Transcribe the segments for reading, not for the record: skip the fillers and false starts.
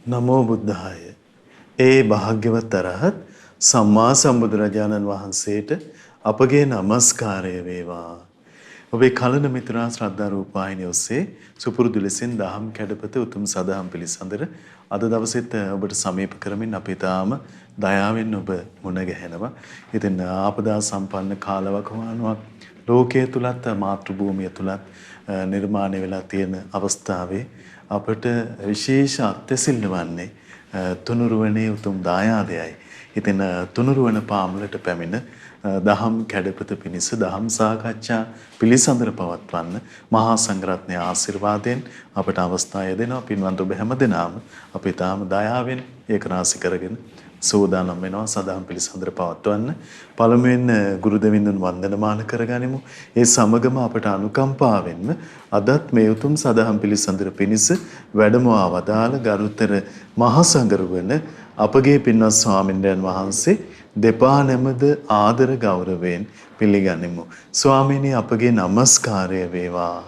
නමෝ බුද්ධාය. ඒ භාග්‍යවත් අරහත් සම්මා සම්බුදුරජාණන් වහන්සේට අපගේ নমස්කාරය වේවා. ඔබේ කලන මිතුරා ශ්‍රද්ධා රූපවාහිනිය ඔස්සේ සුපුරුදු ලෙසින් දහම් කැඩපත උතුම් සදහම් පිළිසඳර අද දවසෙත් ඔබට සමීප කරමින් අපි තාම දයාවෙන් ඔබ මුණ ගැහෙනවා. ඉතින් ආපදා සම්පන්න කාලවකවානුවක් ලෝකයේ තුලත් මාතෘ භූමිය තුලත් නිර්මාණය වෙලා තියෙන අවස්ථාවේ අපට විශේෂ අත්‍යසිල්ල වන්නේ තුනුරුවනේ උතුම් දායාදයයි. ඉතින් තුනුරුවන පාමුලට පැමිණ දහම් කැඩපත පිණිස දහම් සාකච්ඡා පිළිසඳර පවත්වන්න මහා සංඝරත්නයේ ආශිර්වාදයෙන් අපට අවස්ථාව දෙනවා. පින්වන්ත ඔබ හැමදෙනාම අපි තාම දයාවෙන් ඒක රාශි කරගෙන සෝදානම් වෙනවා සදාම් පිළිසඳර පවත්වන්න. පළමුවෙන් ගුරු දෙවිඳුන් වන්දනමාන කරගනිමු. ඒ සමගම අපට අනුකම්පාවෙන්ම අදත් මේ උතුම් සදාම් පිළිසඳර පිණිස වැඩමවා වදාළ ගරුතර මහා සංඝරුවන අපගේ පින්වත් ස්වාමින්වයන් වහන්සේ දෙපා නැමද ආදර ගෞරවයෙන් පිළිගනිමු. ස්වාමීනි අපගේ নমස්කාරය වේවා.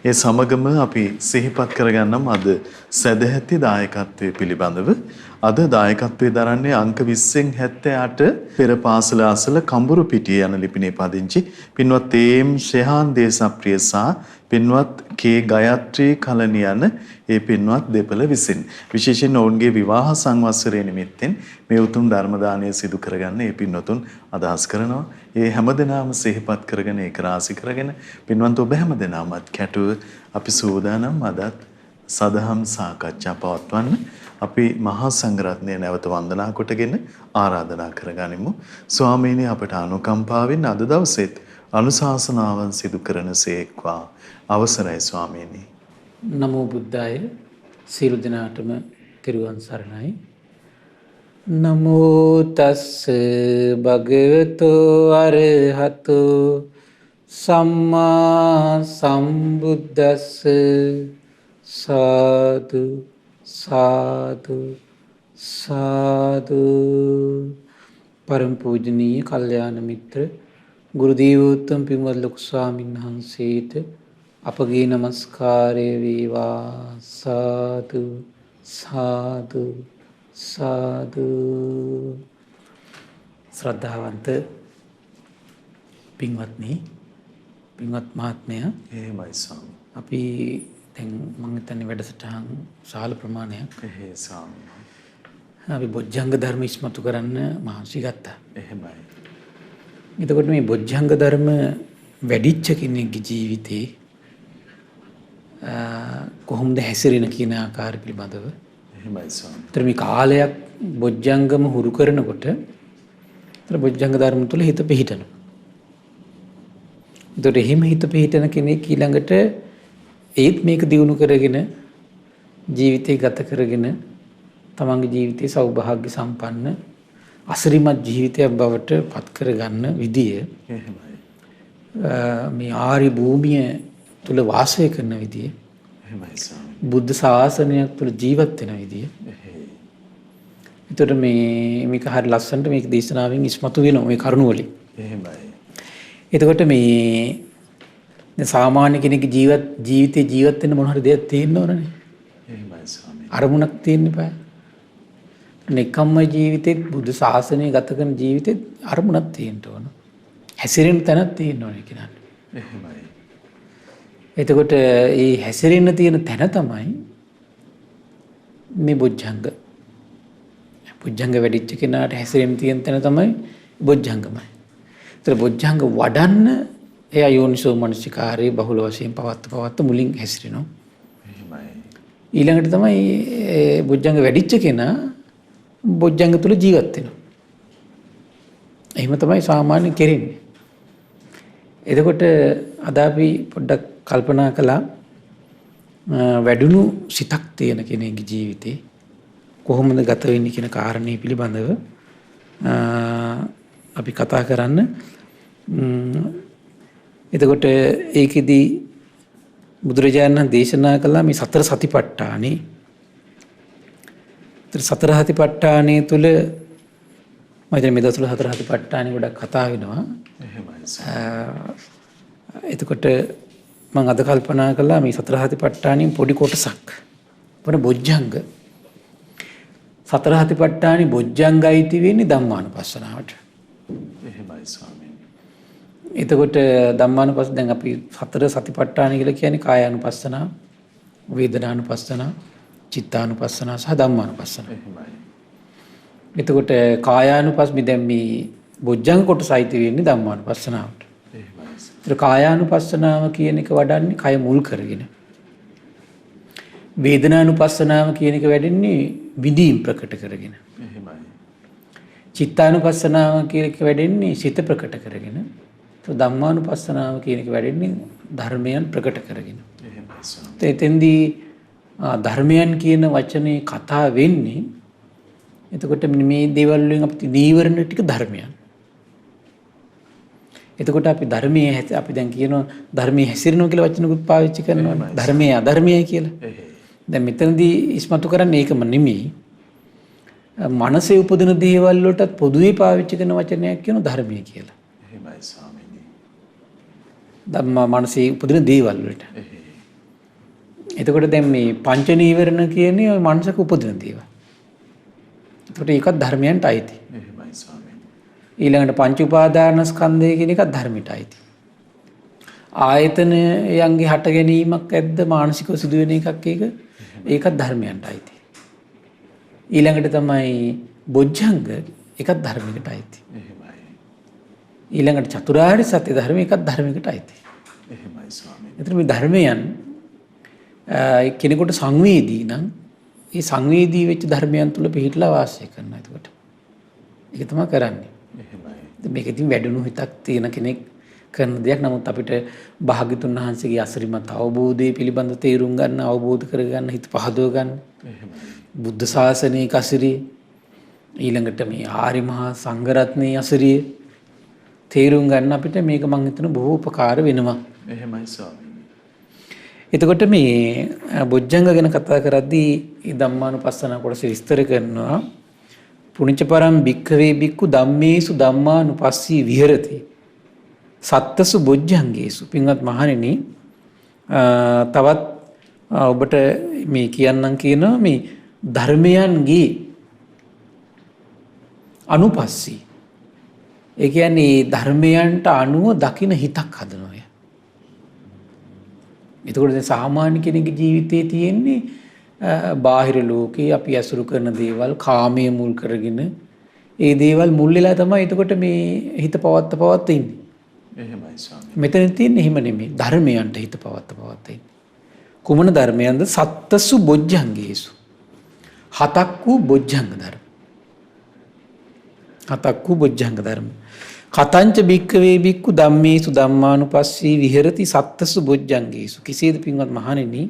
ඒ සමගම අපි සිහිපත් කරගන්නම් අද සදැහැති දායකත්වයේ පිළිබඳව. අද දායකත්වයේ දරන්නේ අංක 20න් 78 පෙර පාසල අසල කඹුරු පිටියේ යන ලිපිනේ පදිංචි පින්වත් ඒම් ශෙහාන් දේශප්‍රිය සහ පින්වත් කේ ගයත්‍රී කලණි යන ඒ පින්වත් දෙපළ විසින් විශේෂයෙන් ඔවුන්ගේ විවාහ සංවත්සරය නිමිත්තෙන් මේ උතුම් ධර්ම දානය සිදු කරගන්න ඒ පින්වතුන් අදහස් කරනවා. ඒ හැමදෙනාම සිහිපත් කරගෙන ඒක රාශි කරගෙන පින්වන්ත ඔබ හැමදෙනාමත් කැටුව අපි සූදානම් අදත් සදහම් සාකච්ඡා පවත්වන්න. අපි මහා සංඝරත්නය නැවත වන්දනා කොටගෙන ආරාධනා කරගනිමු. ස්වාමීනි අපට අනුකම්පාවෙන් අද දවසේත් අනුශාසනාවන් සිදු කරන සේක්වා. අවසරයි ස්වාමීනි. නමෝ බුද්ධාය. සියලු දෙනාටම තෙරුවන් සරණයි. නමෝ තස්ස භගවතෝ අරහතෝ සම්මා සම්බුද්දස්ස සාදු සාදු සාදු. පරම පූජනීය කල්යාණ මිත්‍ර ගුරු දේවෝත්තම පින්වත් ලොකු ස්වාමීන් වහන්සේට අපගේ নমස්කාරය වේවා. සාදු සාදු සාදු. ශ්‍රද්ධාවන්ත පින්වත්නි, පින්වත් මහත්මයා, එහෙමයි ස්වාමී. අපි දැන් මම හිතන්නේ වැඩසටහන් සාල ප්‍රමාණයක් එහෙයි ස්වාමී. අපි බොජ්ජංග ධර්ම ඉස්මතු කරන්න මහන්සි ගත්තා. එහෙමයි. එතකොට මේ බොජ්ජංග ධර්ම වැඩිච්ච කෙනෙක්ගේ ජීවිතේ කොහොමද හැසිරෙන කියන ආකාරය පිළිබඳව එහෙමයි ස්වාමී. ඒතර මේ කාලයක් බොජ්ජංගම හුරු කරනකොට ඒතර බොජ්ජංග ධර්ම තුල හිත පිහිටනවා. ඒතර එහෙම හිත පිහිටන කෙනෙක් ඊළඟට ඒත් මේක දියුණු කරගෙන ජීවිතේ ගත කරගෙන තමන්ගේ ජීවිතේ සෞභාග්‍ය සම්පන්න අසිරිමත් ජීවිතයක් බවට පත් කරගන්න විදිය එහෙමයි. මේ ආර්ය භූමිය තුල වාසය කරන විදිය එහෙමයි ස්වාමී. බුද්ධ ශාසනයක් තුල ජීවත් වෙන විදිය. එහෙයි. ඒතර මේක හරිය ලස්සනට මේක දේශනාවෙන් ඉස්මතු වෙනවා මේ කරුණ වලින්. එහෙමයි. එතකොට මේ සාමාන්‍ය කෙනෙක්ගේ ජීවිතේ ජීවත් වෙන්න මොන හරි දෙයක් තියෙන්න ඕනනේ. එහෙමයි ස්වාමී. අරමුණක් තියෙන්න බෑ. නිකම්ම ජීවිතෙත් බුද්ධ ශාසනය ගත කරන ජීවිතෙත් අරමුණක් තියෙන්න ඕන. හැසිරෙන්න තැනක් තියෙන්න ඕනේ කියනවා. එහෙමයි. එතකොට ඒ හැසිරෙන්න තියෙන තැන තමයි මේ බොජ්ජංග. බොජ්ජංග වැඩිච්ච කෙනාට හැසිරෙන්න තියෙන තැන තමයි බොජ්ජංගමයි. ඒතර බොජ්ජංග වඩන්න එයා යෝනිසෝ මනසිකාරයේ බහුල වශයෙන් පවත්ත මුලින් හැසිරෙනවා. එහෙමයි. ඊළඟට තමයි බොජ්ජංග වැඩිච්ච කෙනා බොජ්ජංග තුල ජීවත් වෙනවා. එහෙම තමයි සාමාන්‍යයෙන් කෙරෙන්නේ. එතකොට අද අපි පොඩ්ඩක් කල්පනා කළා වැඩුණු සිතක් තියෙන කෙනෙකුගේ ජීවිතේ කොහොමද ගත වෙන්නේ කියන කාරණේ පිළිබඳව අපි කතා කරන්න. එතකොට ඒකෙදි බුදුරජාණන් දේශනා කළා මේ සතර සතිපට්ඨානේ. සතර සතිපට්ඨානේ තුල මම හිතන්නේ මේ දවස්වල සතර සතිපට්ඨානේ ගොඩක් කතා වෙනවා. එහෙමයි. එතකොට මම අද කල්පනා කළා මේ සතර සතිපට්ඨානෙන් පොඩි කොටසක් වන බොජ්ජංග සතර සතිපට්ඨානෙ බොජ්ජංගයිති වෙන්නේ ධම්මානුපස්සනාවට. එහෙමයි ස්වාමීනි. එතකොට ධම්මානුපස්ස දැන් අපි සතර සතිපට්ඨාන කියලා කියන්නේ කායානුපස්සනා, වේදනානුපස්සනා, චිත්තානුපස්සනා සහ ධම්මානුපස්සනා. එහෙමයි. එතකොට කායානුපස්සමි දැන් මේ බොජ්ජංග කොටසයිති වෙන්නේ ධම්මානුපස්සනාවට. එහෙමයි. ඒතර කායානුපස්සනාව කියන එක වඩන්නේ කය මුල් කරගෙන. වේදනානුපස්සනාව කියන එක වැඩෙන්නේ විදීම් ප්‍රකට කරගෙන. එහෙමයි. චිත්තානුපස්සනාව කියන එක වැඩෙන්නේ සිත ප්‍රකට කරගෙන. ධම්මානුපස්සනාව කියන එක වැඩෙන්නේ ධර්මයන් ප්‍රකට කරගෙන. එහෙමයි ස්වාමීනි. එතෙන්දී ධර්මයන් කියන වචනේ කතා වෙන්නේ එතකොට මේ දේවල් වලින් අපිට නීවරණ ටික ධර්මයන්. එතකොට අපි ධර්මයේ අපි දැන් කියනවා ධර්මයේ හැසිරෙනවා කියලා වචනකුත් පාවිච්චි කරනවා. ධර්මයේ අධර්මයයි කියලා. දැන් මෙතනදී ඉස්මතු කරන්නේ ඒකම නෙමෙයි. මනසේ උපදින දේවල් වලටත් පොදුවේ පාවිච්චි කරන වචනයක් කියනවා ධර්මයේ කියලා. එහෙමයි ස්වාමීනි. ධම්මා මනසේ උපදින දේවල් වලට. එතකොට දැන් මේ පංච නීවරණ කියන්නේ ඔය මනසක උපදින දේවල්. එතකොට ඒකත් ධර්මයන්ට අයිති. එහෙමයි ස්වාමීනි. ඊළඟට පංච උපාදානස්කන්ධය කියන එකත් ධර්මයට අයිති. ආයතනයන්ගේ හට ගැනීමක් ඇද්ද මානසිකව සිදුවෙන එකක් ඒක. ඒකත් ධර්මයන්ට අයිති. ඊළඟට තමයි බොජ්ජංග ඒකත් ධර්මයකට අයිති. එහෙමයි. ඊළඟට චතුරාර්ය සත්‍ය ධර්ම ඒකත් ධර්මයකට අයිති. එහෙමයි ස්වාමීනි. එතන මේ ධර්මයන් කෙනෙකුට සංවේදී නම් ඒ සංවේදී වෙච්ච ධර්මයන් තුල පිහිටලා වාසය කරනවා. එතකොට ඒක තමයි කරන්නේ. එහෙමයි. මේක ඉතින් වැඩුණු හිතක් තියෙන කෙනෙක් කරන දෙයක්. නමුත් අපිට භාග්‍යතුන් වහන්සේගේ අසිරිමත් අවබෝධය පිළිබඳ තේරුම් ගන්න, අවබෝධ කරගන්න, හිත පහදව ගන්න. එහෙමයි. බුද්ධ ශාසනයේ කසිරිය ඊළඟට මේ ආරි මහා සංඝරත්නයේ අසිරිය තේරුම් ගන්න අපිට මේක මම හිතන බොහෝ උපකාර වෙනවා. එහෙමයි ස්වාමීනි. එතකොට මේ බොජ්ජංග ගැන කතා කරද්දී මේ ධම්මානුපස්සන කොටස විස්තර කරනවා. පුනිච්ච පරම් භික්ඛවේ භික්ඛු ධම්මේසු ධම්මානුපස්සී විහෙරති. සත්තසු බොජ්ජංගේසු. පින්වත් මහණෙනි තවත් ඔබට මේ කියන්නම් කියනවා මේ ධර්මයන්ගේ අනුපස්සී. ඒ කියන්නේ ධර්මයන්ට අනුව දකින හිතක් හදනවා. එතකොට දැන් සාමාන්‍ය කෙනෙකුගේ ජීවිතයේ තියෙන්නේ බාහිර ලෝකේ අපි අසුරු කරන දේවල් කාමයේ මුල් කරගෙන ඒ දේවල් මුල් වෙලා තමයි එතකොට මේ හිත පවත්ත ඉන්නේ. එහෙමයි ස්වාමීනි. මෙතන තියෙන්නේ එහෙම නෙමෙයි. ධර්මයන්ට හිත පවත්ත ඉන්නේ. කුමන ධර්මයන්ද? සත්තසු බොජ්ජංගේසු. හතක් වූ බොජ්ජංග ධර්ම. හතක් වූ බොජ්ජංග ධර්ම. කතංච භික්ඛවේ භික්ඛු ධම්මේසු ධම්මානුපස්සී විහෙරති සත්තසු බොජ්ජංගේසු. කිසියද පින්වත් මහණෙනි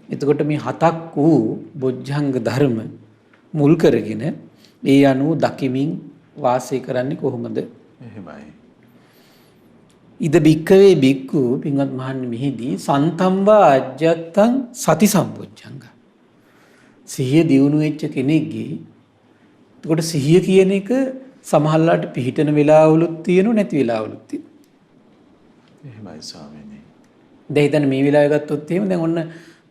එතකොට මේ හතක් වූ බොජ්ජංග ධර්ම මුල් කරගෙන ඒ අනුව දකිමින් වාසය කරන්නේ කොහොමද? එහෙමයි. ඉද භික්ඛවේ භික්ඛු පින්වත් මහණෙනි මෙහිදී සන්තම්වා අජ්ජත්තං සති සම්බොජ්ජංග. සිහිය දියුණු වෙච්ච කෙනෙක්ගේ එතකොට සිහිය කියන එක සමහරලාට පිහිටන වෙලාවලුත් තියෙනු නැති වෙලාවලුත් තියෙනවා. එහෙමයි ස්වාමීනි. දැන් හිතන්න මේ වෙලාවේ ගත්තොත් එහෙම දැන් ඔන්න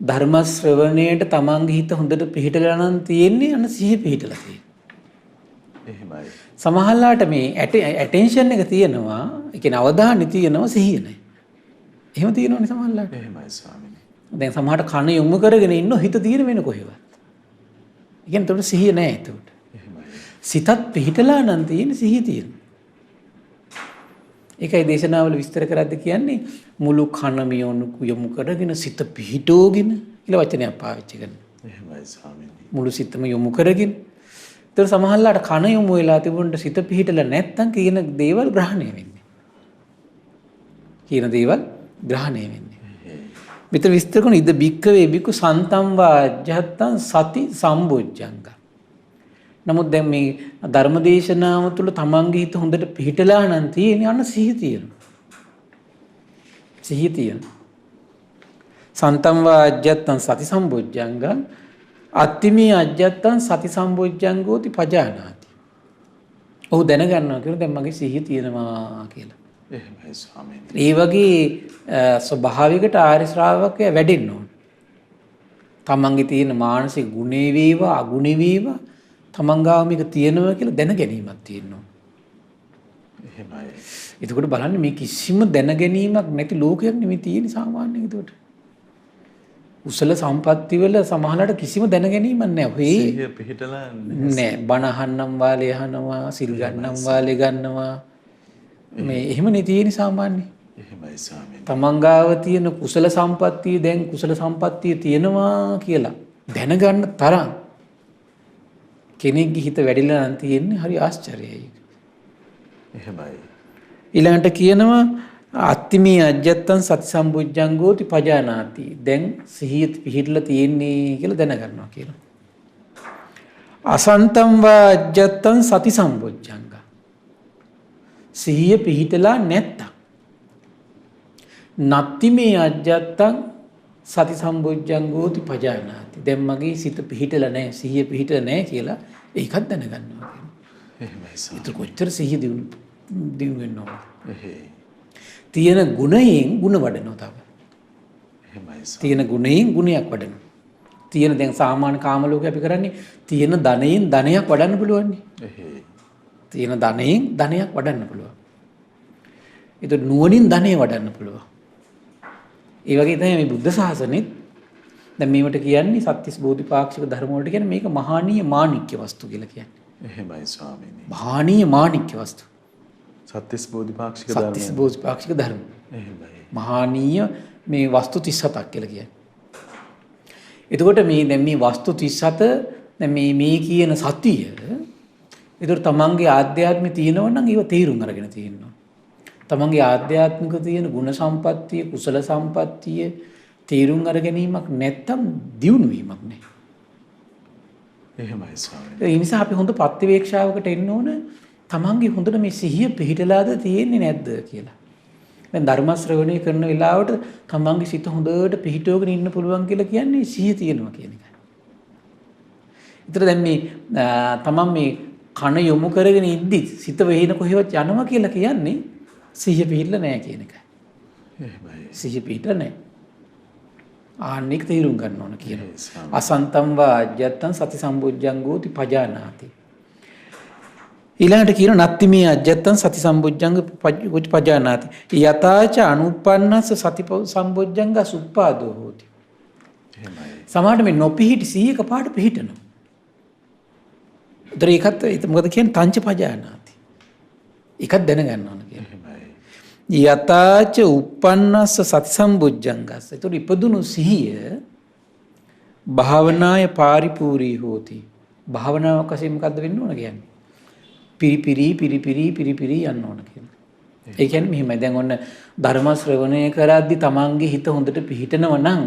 ධර්ම ශ්‍රවණයට තමන්ගේ හිත හොඳට පිහිටලා නම් තියෙන්නේ අන්න සිහිය පිහිටලා තියෙන්නේ. එහෙමයි. සමහරලාට මේ ඇටෙන්ෂන් එක තියෙනවා, ඒ කියන්නේ අවධානය තියෙනවා, සිහිය නැහැ. එහෙම තියෙනවනේ සමහරලාට. එහෙමයි ස්වාමීනි. දැන් සමහරට කන යොමු කරගෙන ඉන්න හිත තියෙන වෙන කොහෙවත්. ඒ කියන්නේ උඩ සිහිය නැහැ ඒකට. සිතත් පිහිටලා නම් තියෙන සිහිය තියෙන. ඒකයි දේශනාවල විස්තර කරද්දී කියන්නේ මුළු කනම යොමු කරගෙන සිත පිහිටෝගෙන කියලා වචනයක් පාවිච්චි කරනවා. එහෙමයි ස්වාමීනි. මුළු සිතම යොමු කරගෙන. ඒතර සමහරලාට කන යොමු වෙලා තිබුණට සිත පිහිටලා නැත්තම් කියන දේවල් ග්‍රහණය වෙන්නේ. කියන දේවල් ග්‍රහණය වෙන්නේ. මෙතන විස්තර කරන ඉද භික්ඛවේ භික්ඛු සන්තම් වා අජ්ජත්තං සති සම්බොජ්ජංග. නමුත් දැන් මේ ධර්මදේශනාව තුළ තමන්ගේ හිත හොඳට පිහිටලා නම් තියෙන්නේ අන්න සිහිය තියෙනවා. සිහිය තියෙනවා. සන්තම් වා අජ්ජත්තං සති සම්බොජ්ජංගං අත්තිමේ අජ්ජත්තං සති සම්බොජ්ජංගෝති පජානාති. ඔහු දැනගන්නවා කියලා දැන් මගේ සිහිය තියෙනවා කියලා. එහෙමයි ස්වාමීනි. ඒ වගේ ස්වභාවිකට ආර්ය ශ්‍රාවකයා වැඩෙන්න ඕන. තමන්ගේ තියෙන මානසික ගුණේ වේවා අගුණේ වේවා තමන් ගාව මේක තියෙනවා කියලා දැන ගැනීමක් තියෙනවා. එහෙමයි. එතකොට බලන්න මේ කිසිම දැන ගැනීමක් නැති ලෝකයක් නෙමෙයි තියෙන්නේ සාමාන්‍යයෙන් එතකොට. කුසල සම්පatti වල සමහරකට කිසිම දැන ගැනීමක් නැහැ. සිහිය පිහිටලා නෑ. බණ අහන්නම් වාලේ අහනවා, සිල් ගන්නම් වාලේ ගන්නවා. මේ එහෙම නේ තියෙන්නේ සාමාන්‍යයෙන්. එහෙමයි ස්වාමීනි. තමන් ගාව තියෙන කුසල සම්පත්තිය දැන් කුසල සම්පත්තිය තියෙනවා කියලා දැනගන්න තරම් කෙනෙක්ගේ හිත වැඩිලා නම් තියෙන්නේ හරි ආශ්චර්යයි. එහෙමයි. ඊළඟට කියනවා අත්තිමේ අජ්ජත්තං සති සම්බුද්ධංගෝති පජානාති. දැන් සිහිය පිහිටලා තියෙන්නේ කියලා දැනගන්නවා කියලා. අසන්තං වා අජ්ජත්තං සති සම්බුද්ධංග. සිහිය පිහිටලා නැත්තම් නත්තිමේ අජ්ජත්තං සති සම්බුද්ධංගෝති පජානාති. දැන් මගේ සිත පිහිටලා නැහැ, සිහිය පිහිටලා නැහැ කියලා ඒකත් දැනගන්නවා කියනවා. එහෙමයි ස්වාමීනි. ඒක කොච්චර සිහිය දිනු වෙන්න ඕනද? එහෙයි. තියෙන ගුණයෙන් ಗುಣ වඩනවා තව. එහෙමයි ස්වාමීනි. තියෙන ගුණයෙන් ගුණයක් වඩනවා. තියෙන දැන් සාමාන්‍ය කාම ලෝකේ අපි කරන්නේ තියෙන ධනයෙන් ධනයක් වඩන්න පුළුවන් නේ. එහෙයි. තියෙන ධනයෙන් ධනයක් වඩන්න පුළුවන්. ඒක නුවණින් ධනෙ වඩන්න පුළුවන්. ඒ වගේ තමයි මේ බුද්ධ ශාසනෙත් දැන් මේවට කියන්නේ සත්‍තිස් බෝධිපාක්ෂික ධර්ම වලට කියන්නේ මේක මහානීය මාණික්‍ය වස්තු කියලා කියන්නේ. එහෙමයි ස්වාමීනි. මහානීය මාණික්‍ය වස්තු. සත්‍තිස් බෝධිපාක්ෂික ධර්ම. සත්‍තිස් බෝධිපාක්ෂික ධර්ම. එහෙමයි. මහානීය මේ වස්තු 37ක් කියලා කියන්නේ. එතකොට මේ දැන් මේ වස්තු 37 දැන් මේ කියන සතිය ඒතර තමන්ගේ ආධ්‍යාත්මය තියෙනවා නම් ඒව තීරුම් අරගෙන තියෙනවා. තමන්ගේ ආධ්‍යාත්මික තියෙන ගුණ සම්පත්තිය, කුසල සම්පත්තිය තීරුම් අර ගැනීමක් නැත්තම් දියුණු වීමක් නෑ. එහෙමයි ස්වාමීනි. ඒ නිසා අපි හොඳ ප්‍රතිවේක්ෂාවකට එන්න ඕන තමන්ගේ හොඳට මේ සිහිය පිහිටලාද තියෙන්නේ නැද්ද කියලා. දැන් ධර්ම ශ්‍රවණය කරන වෙලාවට තමන්ගේ සිත හොඳට පිහිටවගෙන ඉන්න පුළුවන් කියලා කියන්නේ සිහිය තියෙනවා කියන එකයි. ඒතර දැන් මේ තමන් මේ කන යොමු කරගෙන ඉද්දි සිත වෙහින කොහෙවත් යනවා කියලා කියන්නේ සිහිය පිහිටලා නැහැ කියන එකයි. එහෙමයි. සිහිය පිහිටලා නැහැ. ආන්නික තීරුම් ගන්න ඕන කියනවා. අසන්තම් වා අජ්ජත්තං සති සම්බුද්ධංගෝති පජානාති. ඊළඟට කියන නත්තිමේ අජ්ජත්තං සති සම්බුද්ධංග පජානාති. යතාච අනුප්පන්නස්ස සති සම්බුද්ධංග සුප්පාදෝ හෝති. එහෙමයි. සමහරට මේ නොපිහිටි සිහියක පාට පිහිටනවා. ඒතර ඒකත් මොකද කියන්නේ තංච පජානාති. ඒකත් දැනගන්න ඕන කියනවා. යතාච උප්පන්නස්ස සති සම්බුද්ධංගස්ස. ඒතකොට ඉපදුණු සිහිය භාවනාය පාරිපූර්ණී හෝති. භාවනාවක් වශයෙන් මොකද්ද වෙන්න ඕන කියන්නේ? පිරිපිරි යන්න ඕන කියන්නේ. ඒ කියන්නේ මෙහිමයි. දැන් ඔන්න ධර්ම ශ්‍රවණය කරද්දි තමන්ගේ හිත හොඳට පිහිටනවා නම්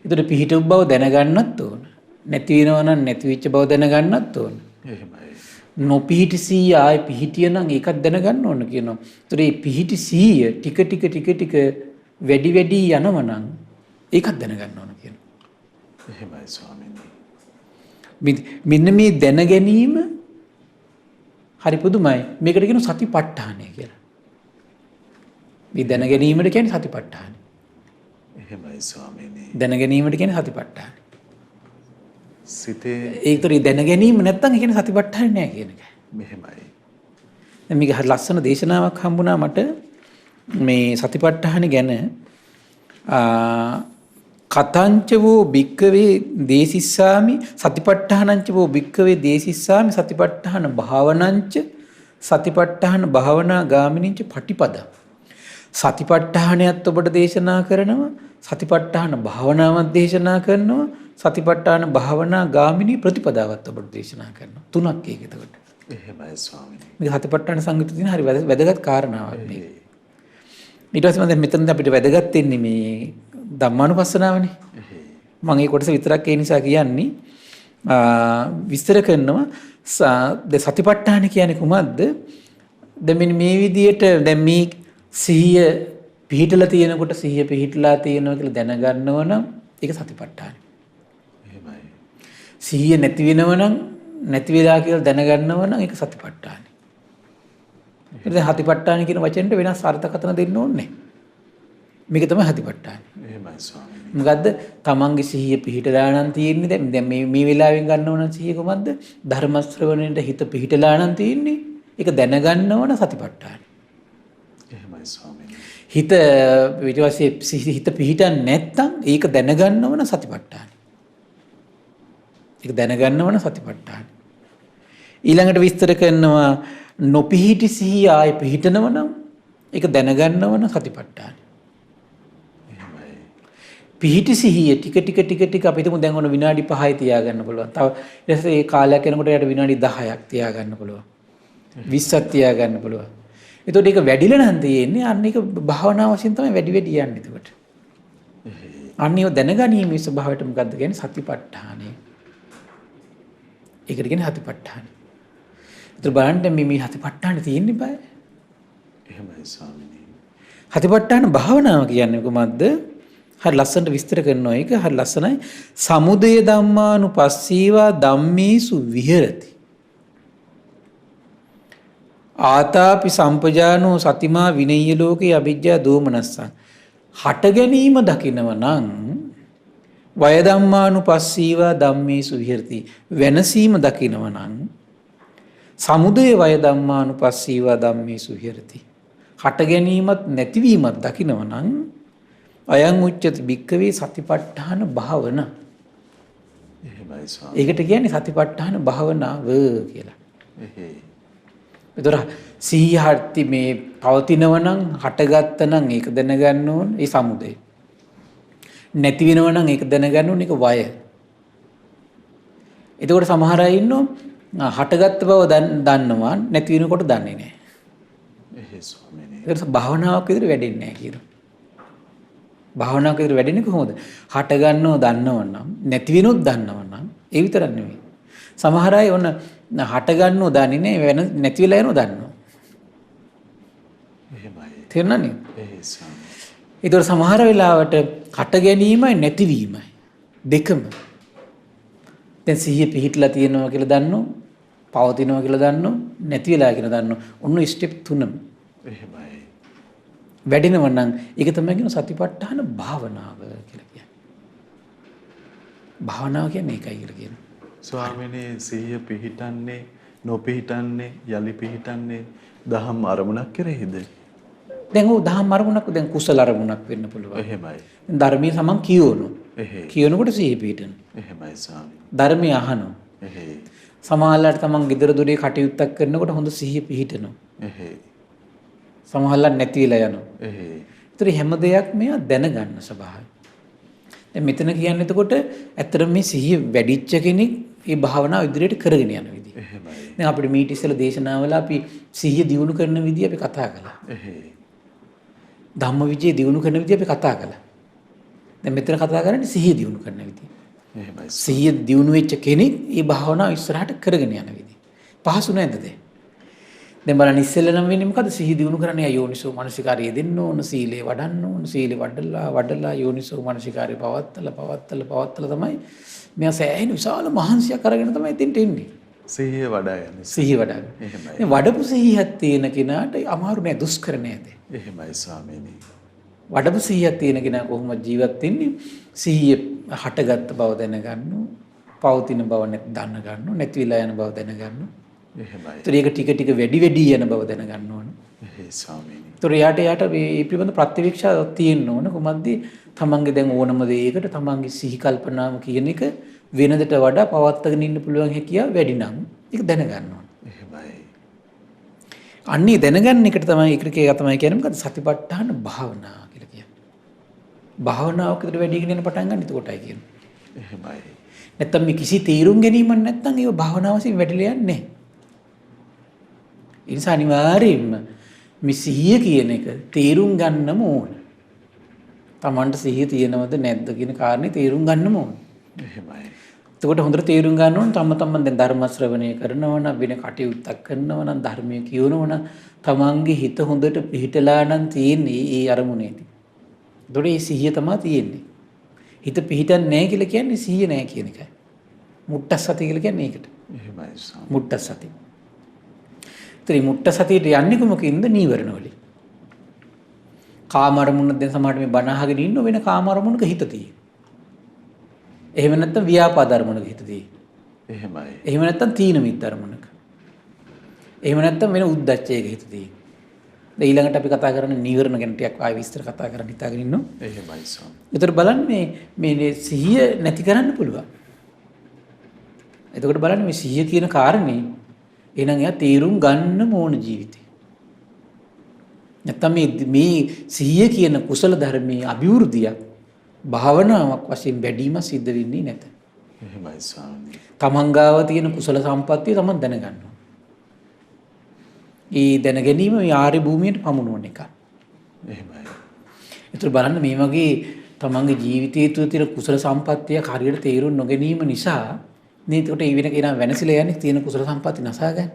ඒතකොට පිහිටු බව දැනගන්නත් ඕන. නැති වෙනවා නම් නැති වෙච්ච බව දැනගන්නත් ඕන. එහෙමයි. නොපිහිටි සිහිය ආයේ පිහිටිය නම් ඒකත් දැනගන්න ඕන කියනවා. ඒතර මේ පිහිටි සිහිය ටික වැඩි යනවා නම් ඒකත් දැනගන්න ඕන කියනවා. එහෙමයි ස්වාමීනි. මෙන්න මේ දැන ගැනීම හරි පුදුමයි. මේකට කියනවා සතිපට්ඨානය කියලා. මේ දැන ගැනීමට කියන්නේ සතිපට්ඨානය. එහෙමයි ස්වාමීනි. දැන ගැනීමට කියන්නේ සතිපට්ඨානය. සිතේ ඒතර දැන ගැනීම නැත්තම් ඒ කියන්නේ සතිපට්ඨානය නෑ කියන එකයි. මෙහෙමයි. දැන් මේක හරි ලස්සන දේශනාවක් හම්බුණා මට මේ සතිපට්ඨාන ගැන. කතංච වූ භික්කවේ දේසිස්සාමි සතිපට්ඨානංච වූ භික්කවේ දේසිස්සාමි සතිපට්ඨාන භාවනංච සතිපට්ඨාන භාවනා ගාමිනීංච පටිපදා. සතිපට්ඨානයත් ඔබට දේශනා කරනවා, සතිපට්ඨාන භාවනාවත් දේශනා කරනවා, සතිපට්ඨාන භාවනා ගාමිනී ප්‍රතිපදාවත් ඔබට දේශනා කරනවා. තුනක් ඒක එතකොට. එහෙමයි ස්වාමීනි. මේ සතිපට්ඨාන සංගීතය තියෙන හරි වැදගත් කාරණාවක් මේක. ඊට පස්සේ මම දැන් මෙතනදී අපිට වැදගත් වෙන්නේ මේ ධම්මානුපස්සනාවනේ. මම ඒ කොටස විතරක් ඒ නිසා කියන්නේ විස්තර කරනවා සතිපට්ඨාන කියන්නේ කුමක්ද? දැන් මේ විදියට දැන් මේ සිහිය පිහිටලා තියෙනකොට සිහිය පිහිටලා තියෙනවා කියලා දැනගන්නව නම් ඒක සතිපට්ඨානයි. එහෙමයි. සිහිය නැති වෙනව නම් නැති වෙලා කියලා දැනගන්නව නම් ඒක සතිපට්ඨානයි. ඉතින් සතිපට්ඨාන කියන වචනෙට වෙනස් අර්ථකථන දෙන්න ඕනේ. මේක තමයි හතිපට්ඨාන. එහෙමයි ස්වාමීනි. මොකද්ද? තමන්ගේ සිහිය පිහිටලා නම් තියෙන්නේ දැන් මේ වෙලාවෙන් ගන්නව නම් සිහිය කොහොමද? ධර්ම ශ්‍රවණයට හිත පිහිටලා නම් තියෙන්නේ. ඒක දැනගන්නව නම් සතිපට්ඨාන. එහෙමයි ස්වාමීනි. හිත ඊට පස්සේ හිත පිහිටන්නේ නැත්නම් ඒක දැනගන්නව නම් සතිපට්ඨාන. ඒක දැනගන්නව නම් සතිපට්ඨාන. ඊළඟට විස්තර කරනවා නොපිහිටි සිහිය ආයේ පිහිටනව නම් ඒක දැනගන්නව නම් සතිපට්ඨාන. පිහිටි සිහිය ටික අපි හිතමු දැන් ඔන්න විනාඩි 5යි තියාගන්න පුළුවන්. තව ඊට පස්සේ ඒ කාලයක් යනකොට යට විනාඩි 10ක් තියාගන්න පුළුවන්. 20ක් තියාගන්න පුළුවන්. එතකොට ඒක වැඩිලා නම් තියෙන්නේ අන්න ඒක භාවනා වශයෙන් තමයි වැඩි යන්නේ එතකොට. අන්න ඒව දැනගැනීමේ ස්වභාවයට මොකද්ද කියන්නේ සතිපට්ඨානය. ඒකට කියන්නේ හතිපට්ඨාන. ඒතර බලන්න මේ හතිපට්ඨාන තියෙන්නේ බෑ. එහෙමයි ස්වාමීනි. හතිපට්ඨාන භාවනාව කියන්නේ කොහොමද? හරි ලස්සනට විස්තර කරනවා ඒක හරි ලස්සනයි. සමුදය ධම්මානුපස්සීවා ධම්මේසු විහෙරති. ආතාපි සම්පජානෝ සතිමා විනය්‍ය ලෝකේ අවිජ්ජා දෝමනස්සං. හට ගැනීම දකිනව නම් වය ධම්මානුපස්සීවා ධම්මේසු විහෙරති. වෙනසීම දකිනව නම් සමුදය වය ධම්මානුපස්සීවා ධම්මේසු විහෙරති. හට ගැනීමත් නැතිවීමත් දකිනව නම් අයං උච්චති භික්ඛවේ සතිපට්ඨාන භාවන. එහෙමයි ස්වාමීනි. ඒකට කියන්නේ සතිපට්ඨාන භාවනාව කියලා. එහෙයි. ඒතර සිහිය මේ පවතිනව නම් හටගත්ත නම් ඒක දැනගන්න ඕන ඒ සමුදය. නැති වෙනව නම් ඒක දැනගන්න ඕන ඒක වය. එතකොට සමහර අය ඉන්නවා හටගත්ත බව දන්නවා නැති වෙනකොට දන්නේ නැහැ. එහෙයි ස්වාමීනි. ඒක භාවනාවක් විදිහට වැඩෙන්නේ නැහැ කියනවා. භාවනාවක විතර වැඩෙන්නේ කොහොමද? හට ගන්නව දන්නව නම් නැති වෙනොත් දන්නව නම් ඒ විතරක් නෙවෙයි. සමහර අය ඔන්න හට ගන්නව දන්නේ නැහැ වෙන නැති වෙලා යනව දන්නවා. එහෙමයි. තේරුණානේ? එහෙයි ස්වාමීනි. ඒතර සමහර වෙලාවට හට ගැනීමයි නැතිවීමයි දෙකම. දැන් සිහිය පිහිටලා තියෙනවා කියලා දන්නව, පවතිනවා කියලා දන්නව, නැති වෙලා කියලා දන්නව. ඔන්න ස්ටෙප් 3ම. එහෙමයි. වැඩෙනව නම් ඒක තමයි කියන සතිපට්ඨාන භාවනාව කියලා කියන්නේ. භාවනාව කියන්නේ ඒකයි කියලා කියනවා. ස්වාමීනි සිහිය පිහිටන්නේ නොපිහිටන්නේ යලි පිහිටන්නේ දහම් අරමුණක් කෙරෙහිද? දැන් ਉਹ දහම් අරමුණක් දැන් කුසල අරමුණක් වෙන්න පුළුවන්. එහෙමයි. ධර්මයේ සමන් කියවනු. එහෙයි. කියනකොට සිහිය පිහිටන. එහෙමයි ස්වාමීනි. ධර්මය අහනවා. එහෙයි. සමහරවිට තමන් ගෙදර දොරේ කටයුත්තක් කරනකොට හොඳ සිහිය පිහිටනවා. එහෙයි. සමහරවිට නැති වෙලා යනවා. එහෙයි. ඒතර හැම දෙයක් මෙයා දැනගන්න ස්වභාවය. දැන් මෙතන කියන්නේ එතකොට ඇත්තටම මේ සිහිය වැඩිච්ච කෙනෙක් මේ භාවනාව ඉදිරියට කරගෙන යන විදිය. එහෙමයි. දැන් අපිට මීට ඉස්සෙල්ලා දේශනාවල අපි සිහිය දියුණු කරන විදිය අපි කතා කළා. එහෙයි. ධම්මවිජය දියුණු කරන විදිය අපි කතා කළා. දැන් මෙතන කතා කරන්නේ සිහිය දියුණු කරන විදිය. එහෙමයි. සිහිය දියුණු වෙච්ච කෙනෙක් මේ භාවනාව ඉස්සරහට කරගෙන යන විදිය. පහසු නැද්ද දැන් බලන්න ඉස්සෙල්ලා නම් වෙන්නේ මොකද? සිහිය දියුණු කරන්නේ යෝනිසෝ මනසිකාරය දෙන්න ඕන, සීලේ වඩන්න ඕන, සීලේ වඩලා යෝනිසෝ මනසිකාරය පවත්තලා තමයි මෙයා සෑහෙන විශාල මහන්සියක් අරගෙන තමයි එතෙන්ට එන්නේ. සිහිය වඩා යන්නේ. සිහිය වඩා. එහෙමයි. මේ වඩපු සිහියක් තියෙන කෙනාට අමාරු නෑ, දුෂ්කර නෑද? එහෙමයි ස්වාමීනි. වඩපු සිහියක් තියෙන කෙනා කොහොමද ජීවත් වෙන්නේ? සිහිය හටගත්ත බව දැනගන්න, පවතින බව දැන ගන්න, නැති වෙලා යන බව දැන ගන්න. එහෙමයි. ඒතර ඒක ටික වැඩි යන බව දැනගන්න ඕන. එහෙයි ස්වාමීනි. ඒතර යාට මේ පිළිබඳ ප්‍රත්‍යක්ෂතාවක් තියෙන්න ඕන. කොහොමද තමන්ගේ දැන් ඕනම දෙයකට තමන්ගේ සිහි කල්පනාව කියන එක වෙනදට වඩා පවත්වාගෙන ඉන්න පුළුවන් හැකියාව වැඩි නම් ඒක දැනගන්න ඕන. එහෙමයි. අන්නේ දැනගන්න එකට තමයි ඒකට කියන්නේ මොකද්ද? සතිපට්ඨාන භාවනාව කියලා කියන්නේ. භාවනාවක විතර වැඩිගෙන යන පටන් ගන්න එතකොටයි කියන්නේ. එහෙමයි. නැත්තම් මේ කිසි තීරුම් ගැනීමක් නැත්තම් ඒක භාවනාව වශයෙන් වැඩිලා යන්නේ නැහැ. ඒ නිසා අනිවාර්යයෙන්ම මේ සිහිය කියන එක තීරුම් ගන්නම ඕන. Tamanට සිහිය තියෙනවද නැද්ද කියන කාරණේ තීරුම් ගන්නම ඕන. එහෙමයි. එතකොට හොඳට තීරුම් ගන්න ඕන තමන් දැන් ධර්ම ශ්‍රවණය කරනවා නම් වෙන කටයුත්තක් කරනවා නම් ධර්මයේ කියවනවා නම් තමන්ගේ හිත හොඳට පිහිටලා නම් තියෙන්නේ ඒ අරමුණේදී. ඒතකොට මේ සිහිය තමයි තියෙන්නේ. හිත පිහිටන්නේ නැහැ කියලා කියන්නේ සිහිය නැහැ කියන එකයි. මුට්ට සති කියලා කියන්නේ ඒකට. එහෙමයි. මුට්ට සති. ඒතරි මුට්ට සතියට යන්නේ කොමකින්ද? නීවරණ වලින්. කාම අරමුණ දැන් සමහරට මේ බණ අහගෙන ඉන්න වෙන කාම අරමුණක හිත තියෙයි. එහෙම නැත්නම් ව්‍යාපාද අරමුණක හිත තියෙයි. එහෙමයි. එහෙම නැත්නම් තීන මිද්ද අරමුණක. එහෙම නැත්නම් වෙන උද්දච්චයක හිත තියෙයි. දැන් ඊළඟට අපි කතා කරන්නේ නීවරණ ගැන ටිකක් ආයෙ විස්තර කතා කරන්න හිතාගෙන ඉන්නවා. එහෙමයි ස්වාමී. ඒතර බලන්න මේ සිහිය නැති කරන්න පුළුවන්. එතකොට බලන්න මේ සිහිය කියන කාරණේ එහෙනම් එයා තීරුම් ගන්න ඕන ජීවිතේ. නැත්නම් මේ සිහිය කියන කුසල ධර්මයේ අභිවෘද්ධිය භාවනාවක් වශයෙන් වැඩිම සිද්ධ වෙන්නේ නැත. එහෙමයි ස්වාමී. තමන් ගාව තියෙන කුසල සම්පත්තිය තමන් දැනගන්නවා. ඒ දැන ගැනීම මේ ආර්ය භූමියට පමුණුවන එක. එහෙමයි. ඒතර බලන්න මේ වගේ තමන්ගේ ජීවිතයේ තුල තියෙන කුසල සම්පත්තිය හරියට තේරුම් නොගැනීම නිසා නේද උට ඊවෙන කෙනා වෙනසිලා යන්නේ තියෙන කුසල සම්පatti නසා ගන්න.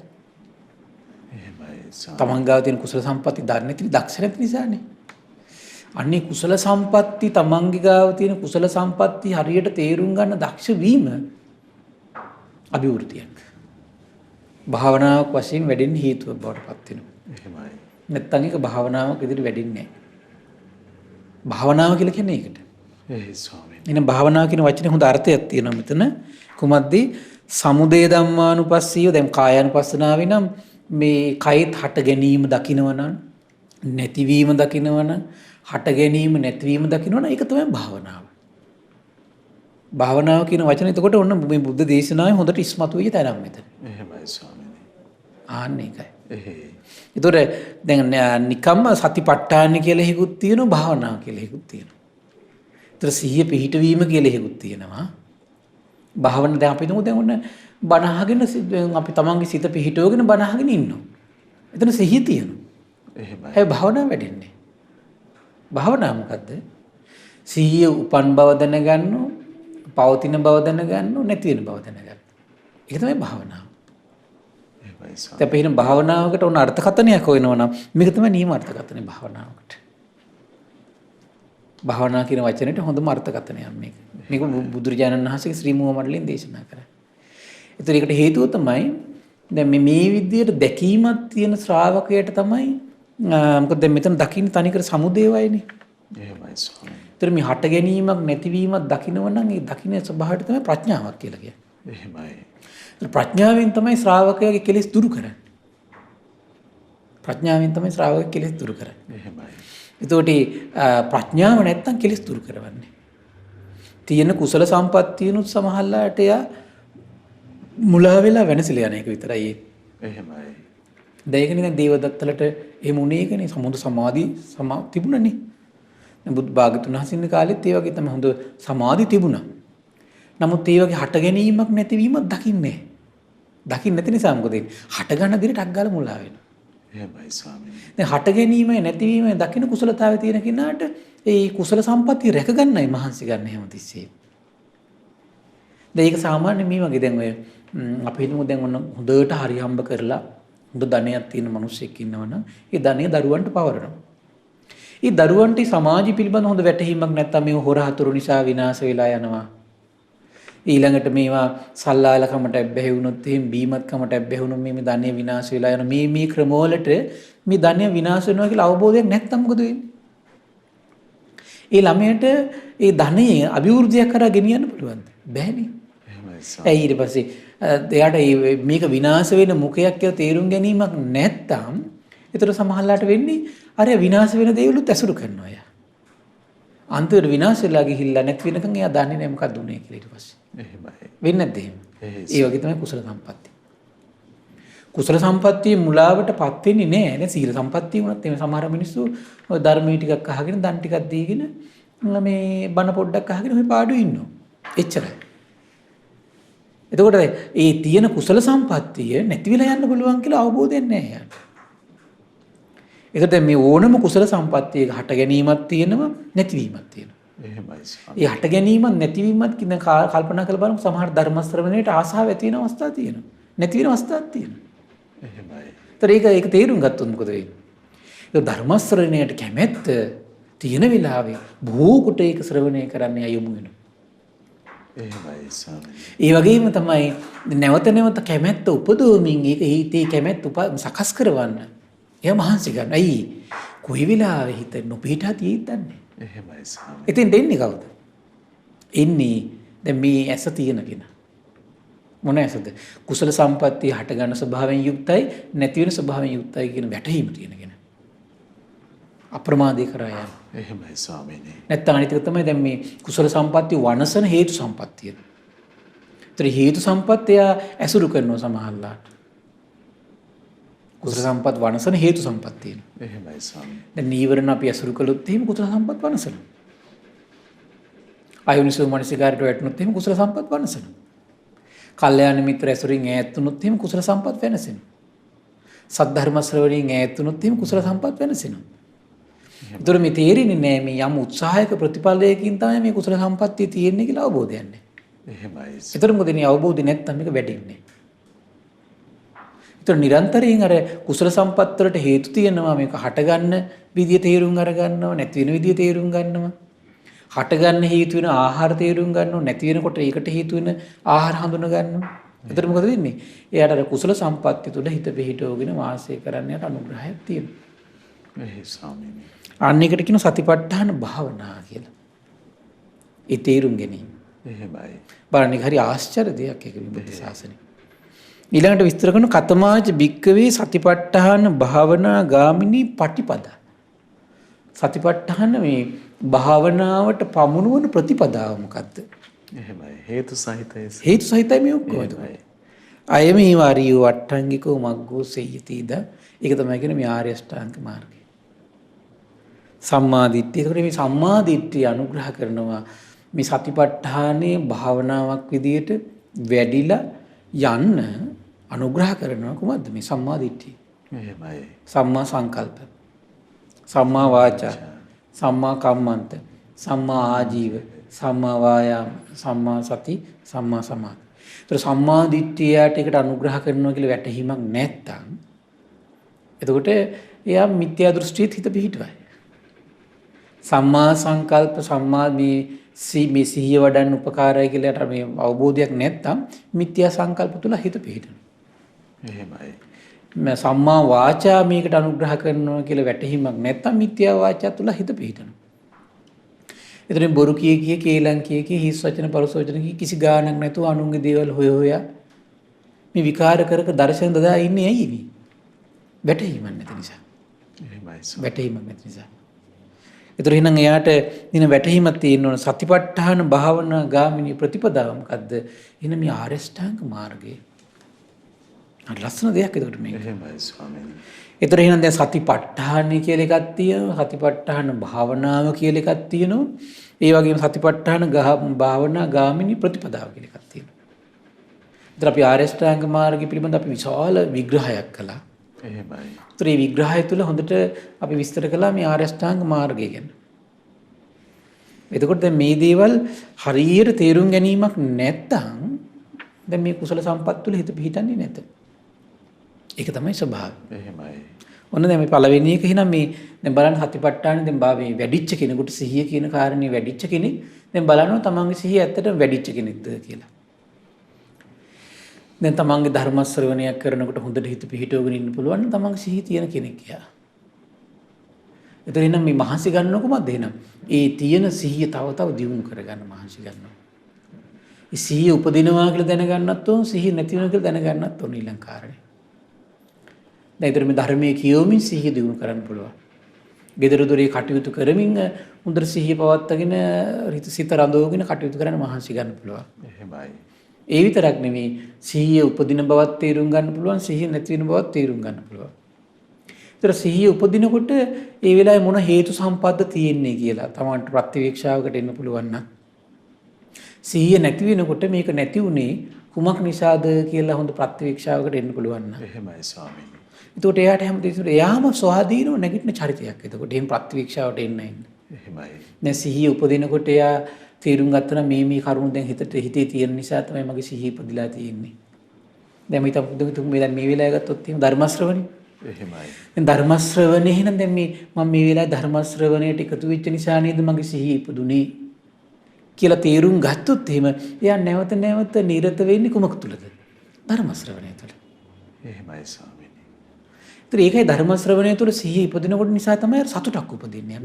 එහෙමයි ස්වාමී. තමන් ගාව තියෙන කුසල සම්පatti දන්නේ නැති දක්ෂ නැති නිසානේ. අන්නේ කුසල සම්පatti තමන්ගේ ගාව තියෙන කුසල සම්පatti හරියට තේරුම් ගන්න දක්ෂ වීම අභිවෘද්ධියක්. භාවනාවක් වශයෙන් වැඩෙන්න හේතුවක් බවට පත් වෙනවා. එහෙමයි. නැත්තම් ඒක භාවනාවක් විදිහට වැඩෙන්නේ නැහැ. භාවනාව කියලා කියන්නේ ඒකට. ඒ ස්වාමී. එහෙනම් භාවනාව කියන වචනේ හොඳ අර්ථයක් තියෙනවා මෙතන. කුමද්ද? සමුදය ධම්මානුපස්සීව දැන් කායානුපස්සනාවේ නම් මේ කයත් හට ගැනීම දකිනවනම් නැතිවීම දකිනවනම් හට ගැනීම නැතිවීම දකිනවනම් ඒක තමයි භාවනාව. භාවනාව කියන වචනේ එතකොට ඔන්න මේ බුද්ධ දේශනාවේ හොඳට ඉස්මතු වෙයි තැනක් මෙතන. එහෙමයි ස්වාමීනි. ආන්න ඒකයි. එහෙයි. ඒතොර දැන් නිකම්ම සතිපට්ඨාන කියලා හිකුත් තියෙනවා භාවනාව කියලා හිකුත් තියෙනවා. ඒතර සිහිය පිහිටවීම කියලා හිකුත් තියෙනවා. භාවන දැන් අපි හිතමු දැන් ඔන්න බණ අහගෙන අපි තමන්ගේ සිත පිහිටවගෙන බණ අහගෙන ඉන්නවා. එතන සිහිය තියෙනවා. එහෙමයි. ඒ භාවනාව වැඩෙන්නේ. භාවනාව මොකද්ද? සිහිය උපන් බව දැනගන්නෝ, පවතින බව දැනගන්නෝ, නැති වෙන බව දැනගන්න. ඒක තමයි භාවනාව. එහෙමයි ස්වාමී. දැන් අපි හිතමු භාවනාවකට උන අර්ථකථනයක් හොයනවා නම් මේක තමයි නියම අර්ථකථනය භාවනාවකට. භාවනා කියන වචනෙට හොඳම අර්ථකථනයක් මේක. මේක බුදුරජාණන් වහන්සේගේ ශ්‍රී මුව මණ්ඩලයෙන් දේශනා කරා. ඒතර ඒකට හේතුව තමයි දැන් මේ විදියට දැකීමක් තියෙන ශ්‍රාවකයට තමයි මොකද දැන් මෙතන දකින්න තනිකර සමුදේවයනේ. එහෙමයි ස්වාමී. ඒතර මේ හට ගැනීමක් නැතිවීමක් දකින්නව නම් ඒ දකින්න ස්වභාවයට තමයි ප්‍රඥාවක් කියලා කියන්නේ. එහෙමයි. ප්‍රඥාවෙන් තමයි ශ්‍රාවකයාගේ කෙලෙස් දුරු කරන්නේ. ප්‍රඥාවෙන් තමයි ශ්‍රාවකයාගේ කෙලෙස් දුරු කරන්නේ. එහෙමයි. එතකොට ප්‍රඥාව නැත්තම් කෙලෙස් දුරු කරවන්නේ. තියෙන කුසල සම්පත්තියනුත් සමහරලාට යා මුලා වෙලා වෙනසලා යන එක විතරයි ඒ. එහෙමයි. දැන් ඒක නිකන් දේවදත්තලට එහෙම උනේ ඒකනේ සමුද සමාධි තිබුණනේ. දැන් බුදු භාගතුන් වහන්සේගේ කාලෙත් ඒ වගේ තමයි හොඳ සමාධි තිබුණා. නමුත් ඒ වගේ හට ගැනීමක් නැතිවීමක් දකින්නේ නැහැ. දකින්න නැති නිසා මොකද වෙන්නේ? හට ගන්න දිරට ටක් ගාලා මුලා වෙනවා. එහෙමයි ස්වාමීනි. දැන් හට ගැනීමයි නැතිවීමයි දකින්න කුසලතාවය තියෙන කෙනාට ඒ කුසල සම්පත්තිය රැක ගන්නයි මහන්සි ගන්න හැමතිස්සෙම. දැන් ඒක සාමාන්‍ය මේ වගේ දැන් ඔය අපි හිතමු දැන් ඔන්න හොඳට හරි හම්බ කරලා හොඳ ධනයක් තියෙන මිනිස්සෙක් ඉන්නවනම් ඒ ධනය දරුවන්ට පවරනවා. ඒ දරුවන්ට සමාජය පිළිබඳ හොඳ වැටහීමක් නැත්තම් මේ හොර හතුරු නිසා විනාශ වෙලා යනවා. ඊළඟට මේවා සල්ලාලකමට බැහැ වුණොත් එහෙම බීමත්කමට බැහැ වුණොත් මේ ධනය විනාශ වෙලා යන මේ ක්‍රමවලට මේ ධනය විනාශ වෙනවා කියලා අවබෝධයක් නැත්නම් මොකද වෙන්නේ? ඒ ළමයට ඒ ධනය අභිවෘද්ධියක් කරා ගෙනියන්න පුළුවන්ද? බැහැනේ. එහෙමයි ස්වාමීනි. ඇයි ඊට පස්සේ එයාට මේක විනාශ වෙන මුඛයක් කියලා තේරුම් ගැනීමක් නැත්නම් ඒතර සමහරලාට වෙන්නේ අර විනාශ වෙන දේවලුත් ඇසුරු කරනවා එයා. අන්තිමට විනාශ වෙලා ගිහිල්ලා නැති වෙනකන් එයා දන්නේ නැහැ මොකක්ද උනේ කියලා ඊට පස්සේ. එහෙමයි. වෙන්නේ නැද්ද එහෙම? ඒ වගේ තමයි කුසල සම්පatti. කුසල සම්පත්තිය මුලාවටපත් වෙන්නේ නැහැ. නේ සීල සම්පත්තිය වුණත් එහෙම සමහර මිනිස්සු ඔය ධර්මයේ ටිකක් අහගෙන දන් ටිකක් දීගෙන මේ බණ පොඩ්ඩක් අහගෙන ඔය පාඩුවේ ඉන්නවා. එච්චරයි. එතකොට ඒ තියෙන කුසල සම්පත්තිය නැති වෙලා යන්න පුළුවන් කියලා අවබෝධයක් නැහැ යාට. ඒකට මේ ඕනම කුසල සම්පත්තියක හට ගැනීමක් තියෙනවා නැතිවීමක් තියෙනවා. එහෙමයි ස්වාමීනි. ඒ හට ගැනීමත් නැතිවීමත් කියන කල්පනා කරලා බලමු සමහර ධර්ම ශ්‍රවණයට ආසාව ඇති වෙන අවස්ථා තියෙනවා. නැති වෙන අවස්ථාත් තියෙනවා. එහෙමයි. ඒතර ඒක තේරුම් ගත්තොත් මොකද වෙන්නේ? ඒ ධර්ම ශ්‍රවණයට කැමැත්ත තියෙන වෙලාවේ බොහෝ කොට ඒක ශ්‍රවණය කරන්න යොමු වෙනවා. එහෙමයි ස්වාමීනි. ඒ වගේම තමයි නැවත නැවත කැමැත්ත උපදවමින් ඒක හිතේ කැමැත්ත සකස් කරවන්න. එයා මහන්සි ගන්න. ඇයි? කොයි වෙලාවෙ හිත නොපිහිටා තියෙයිද දන්නේ. එහෙමයි ස්වාමී. ඉතින් දෙන්නේ කවුද? ඉන්නේ දැන් මේ ඇස තියෙන කෙනා. මොන ඇසද? කුසල සම්පත්තිය හට ගන්න ස්වභාවයෙන් යුක්තයි නැති වෙන ස්වභාවයෙන් යුක්තයි කියන වැටහීම තියෙන කෙනා. අප්‍රමාදී කරා යන. එහෙමයි ස්වාමීනි. නැත්නම් අනිත් එක තමයි දැන් මේ කුසල සම්පත්තිය වනසන හේතු සම්පත්තිය. ඒතර හේතු සම්පත්තිය ඇසුරු කරනවා සමහරලාට. කුසල සම්පත් වනසන හේතු සම්පත්තිය. එහෙමයි ස්වාමී. දැන් නීවරණ අපි ඇසුරු කළොත් එහෙම කුසල සම්පත් වනසනවා. අයෝනිසෝ මනසිකාරයට වැටුනොත් එහෙම කුසල සම්පත් වනසනවා. කල්යාණ මිත්‍ර ඇසුරින් ඈත් වුනොත් එහෙම කුසල සම්පත් වෙනසෙනවා. සද්ධර්ම ශ්‍රවණයෙන් ඈත් වුනොත් එහෙම කුසල සම්පත් වෙනසෙනවා. ඒතර මේ තේරෙන්නේ නෑ මේ යම් උත්සාහයක ප්‍රතිඵලයකින් තමයි මේ කුසල සම්පත්තිය තියෙන්නේ කියලා අවබෝධයක් නෑ. එහෙමයි. ඒතර මොකද මේ අවබෝධය නැත්තම් මේක වැඩින්නේ. ඒතර නිරන්තරයෙන් අර කුසල සම්පත් වලට හේතු තියෙනවා මේක හටගන්න විදිය තේරුම් අරගන්නවා නැති වෙන විදිය තේරුම් ගන්නවා. හටගන්න හේතු වෙන ආහාර තේරුම් ගන්නවා නැති වෙනකොට ඒකට හේතු වෙන ආහාර හඳුන ගන්නවා. ඒතර මොකද වෙන්නේ? එයාට අර කුසල සම්පත්තිය තුළ හිත පිහිටවගෙන වාසය කරන්න යට අනුග්‍රහයක් තියෙනවා. එහේ ස්වාමීනි. අන්න එකට කියන සතිපට්ඨාන භාවනා කියලා. ඒ තේරුම් ගැනීම. එහෙමයි. බලන්න හරි ආශ්චර්ය දෙයක් ඒක විමුක්ති ශාසනය. ඊළඟට විස්තර කරන කතමාච භික්කවේ සතිපට්ඨාන භාවනා ගාමිනී පටිපදා. සතිපට්ඨාන මේ භාවනාවට පමුණුවන ප්‍රතිපදාව මොකද්ද? එහෙමයි. හේතු සහිතයි. හේතු සහිතයි මේ ඔක්කොම. අයම ඊවාරිය වට්ටංගිකෝ මග්ගෝ සෙය්‍යතිද. ඒක තමයි කියන්නේ මේ ආර්ය අෂ්ටාංග මාර්ගය. සම්මා දිට්ඨිය. ඒකට මේ සම්මා දිට්ඨිය අනුග්‍රහ කරනවා මේ සතිපට්ඨානේ භාවනාවක් විදියට වැඩිලා යන්න අනුග්‍රහ කරනවා කුමක්ද මේ සම්මා දිට්ඨිය. එහෙමයි. සම්මා සංකල්ප, සම්මා වාචා, සම්මා කම්මන්ත, සම්මා ආජීව, සම්මා වායාම, සම්මා සති, සම්මා සමාධි. ඒතර සම්මා දිට්ඨියට ඒකට අනුග්‍රහ කරනවා කියලා වැටහීමක් නැත්තම් එතකොට එයා මිත්‍යා දෘෂ්ටියට හිත පිහිටවයි. සම්මා සංකල්ප සම්මා මේ සිහිය වඩන්න උපකාරයි කියලා මේ අවබෝධයක් නැත්තම් මිත්‍යා සංකල්ප තුල හිත පිහිටනවා. එහෙමයි. සම්මා වාචා මේකට අනුග්‍රහ කරනවා කියලා වැටහීමක් නැත්තම් මිත්‍යා වාචා තුල හිත පිහිටනවා. එතන බොරු කිය කේලම් කිය හිස් වචන පරස වචන කිසි ගාණක් නැතුව අනුන්ගේ දේවල් හොය මේ විකාර කරක දර්ශන දදා ඉන්නේ ඇයි මේ? වැටහීමක් නැති නිසා. එහෙමයි. වැටහීමක් නැති නිසා. ඒතර එහෙනම් එයාට දින වැටහීමක් තියෙන්න ඕන සතිපට්ඨාන භාවනා ගාමිනී ප්‍රතිපදාව මොකද්ද? එහෙනම් මේ ආර්ය ශ්‍රාංග මාර්ගය. අර ලස්සන දෙයක් ඒකට මේක. එහෙමයි ස්වාමීනි. ඒතර එහෙනම් දැන් සතිපට්ඨාන කියලා එකක් තියෙනවා. සතිපට්ඨාන භාවනාව කියලා එකක් තියෙනවා. ඒ වගේම සතිපට්ඨාන භාවනා ගාමිනී ප්‍රතිපදාව කියලා එකක් තියෙනවා. ඒතර අපි ආර්ය ශ්‍රාංග මාර්ගය පිළිබඳ අපි විශාල විග්‍රහයක් කළා. එහෙමයි. ඒතර මේ විග්‍රහය තුළ හොඳට අපි විස්තර කළා මේ ආර්ය අෂ්ටාංග මාර්ගය ගැන. එතකොට දැන් මේ දේවල් හරියට තේරුම් ගැනීමක් නැත්නම් දැන් මේ කුසල සම්පත් තුළ හිත පිහිටන්නේ නැත. ඒක තමයි ස්වභාවය. එහෙමයි. ඔන්න දැන් මේ පළවෙනි එක එහෙනම් මේ දැන් බලන්න සතිපට්ඨානේ දැන් භාවයේ වැඩිච්ච කෙනෙකුට සිහිය කියන කාරණේ වැඩිච්ච කෙනෙක් දැන් බලනවා තමන්ගේ සිහිය ඇත්තටම වැඩිච්ච කෙනෙක්ද කියලා. දැන් තමන්ගේ ධර්ම ශ්‍රවණයක් කරනකොට හොඳට හිත පිහිටවගෙන ඉන්න පුළුවන් නම් තමන්ගේ සිහිය තියෙන කෙනෙක් යා. එතන එහෙනම් මේ මහන්සි ගන්නව කොහොමද එහෙනම්? ඒ තියෙන සිහිය තව තව දියුණු කරගන්න මහන්සි ගන්නවා. ඒ සිහිය උපදිනවා කියලා දැනගන්නත් ඕන, සිහිය නැති වෙනවා කියලා දැනගන්නත් ඕන ඊළඟ කාරණේ. දැන් ඊතර මේ ධර්මයේ කියවමින් සිහිය දියුණු කරන්න පුළුවන්. gedara dore කටයුතු කරමින් හොඳට සිහිය පවත්වාගෙන සිත රඳවගෙන කටයුතු කරන්න මහන්සි ගන්න පුළුවන්. එහෙමයි. ඒ විතරක් නෙමෙයි සිහිය උපදින බවත් තේරුම් ගන්න පුළුවන්, සිහිය නැති වෙන බවත් තේරුම් ගන්න පුළුවන්. ඒතර සිහිය උපදිනකොට ඒ වෙලාවේ මොන හේතු සම්පන්න තියෙන්නේ කියලා තමන්ට ප්‍රත්‍යවේක්ෂාවකට එන්න පුළුවන් නම් සිහිය නැති වෙනකොට මේක නැති උනේ කුමක් නිසාද කියලා හොඳ ප්‍රත්‍යවේක්ෂාවකට එන්න පුළුවන් නම් එහෙමයි ස්වාමීනි. එතකොට එයාට හැමතිස්සෙම එයාම ස්වාධීනව නැගිටින චරිතයක්. එතකොට එහෙම ප්‍රත්‍යවේක්ෂාවට එන්න ඉන්න. එහෙමයි. දැන් සිහිය උපදිනකොට එයා තේරුම් ගත්තා නම් මේ කරුණු දැන් හිතේ තියෙන නිසා තමයි මගේ සිහිය ඉපදිලා තියෙන්නේ. දැන් මේ තුන් මේ දැන් මේ වෙලාව ගත්තොත් එහෙම ධර්ම ශ්‍රවණේ. එහෙමයි. දැන් ධර්ම ශ්‍රවණේ එහෙනම් දැන් මේ මම මේ වෙලාවේ ධර්ම ශ්‍රවණයට එකතු වෙච්ච නිසා නේද මගේ සිහිය ඉපදුනේ කියලා තේරුම් ගත්තොත් එහෙම එයා නැවත නැවත නිරත වෙන්නේ කුමක තුලද? ධර්ම ශ්‍රවණය තුල. එහෙමයි ස්වාමීනි. ඒතර ඒකයි ධර්ම ශ්‍රවණය තුළ සිහිය ඉපදිනකොට නිසා තමයි සතුටක් උපදින්නේ.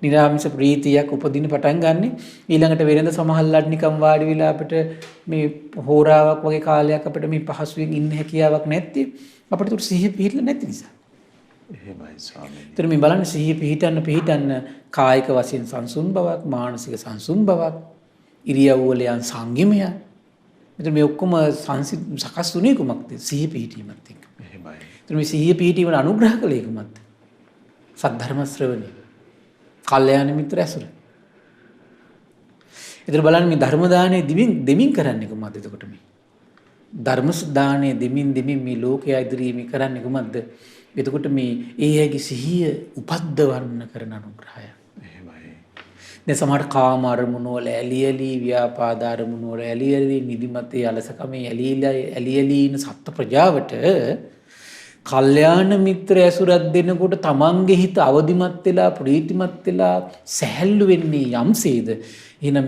නිරාමිස ප්‍රීතියක් උපදින පටන් ගන්න. ඊළඟට වෙනද සමහල්ලාට නිකම් වාඩි වෙලා අපිට මේ හෝරාවක් වගේ කාලයක් අපිට මේ පහසුවෙන් ඉන්න හැකියාවක් නැත්තේ අපිට උත් සිහිය පිහිටලා නැති නිසා. එහෙමයි ස්වාමීනි. ඒතර මේ බලන්න සිහිය පිහිටන්න කායික වශයෙන් සංසුන් බවක්, මානසික සංසුන් බවක්, ඉරියව් වල යන් සංයමය. ඒතර මේ ඔක්කොම සකස් වුණේ කුමක්ද? සිහිය පිහිටීමත් එක්ක. එහෙමයි. ඒතර මේ සිහිය පිහිටීමට අනුග්‍රහ කළේ කුමක්ද? සද්ධර්ම ශ්‍රවණය. කල්යාණ මිත්‍ර ඇසුර. ඒතර බලන්න මේ ධර්ම දාණය දෙමින් කරන්නේ කොහොමද එතකොට මේ? ධර්ම දාණය දෙමින් මේ ලෝකයේ ඉදිරියේ මේ කරන්නේ කොහොමද? එතකොට මේ ඒයගේ සිහිය උපද්දවන්න කරන අනුග්‍රහය. එහෙමයි. දැන් සමහර කාම අරමුණු වල ඇලියලි ව්‍යාපාද අරමුණු වල ඇලියලි නිදිමතේ අලසකමේ ඇලියලි ඉන සත්ත්ව ප්‍රජාවට කල්යාණ මිත්‍ර ඇසුරක් දෙනකොට තමන්ගේ හිත අවදිමත් වෙලා ප්‍රීතිමත් වෙලා සැහැල්ලු වෙන්නේ යම්සේද එහෙනම්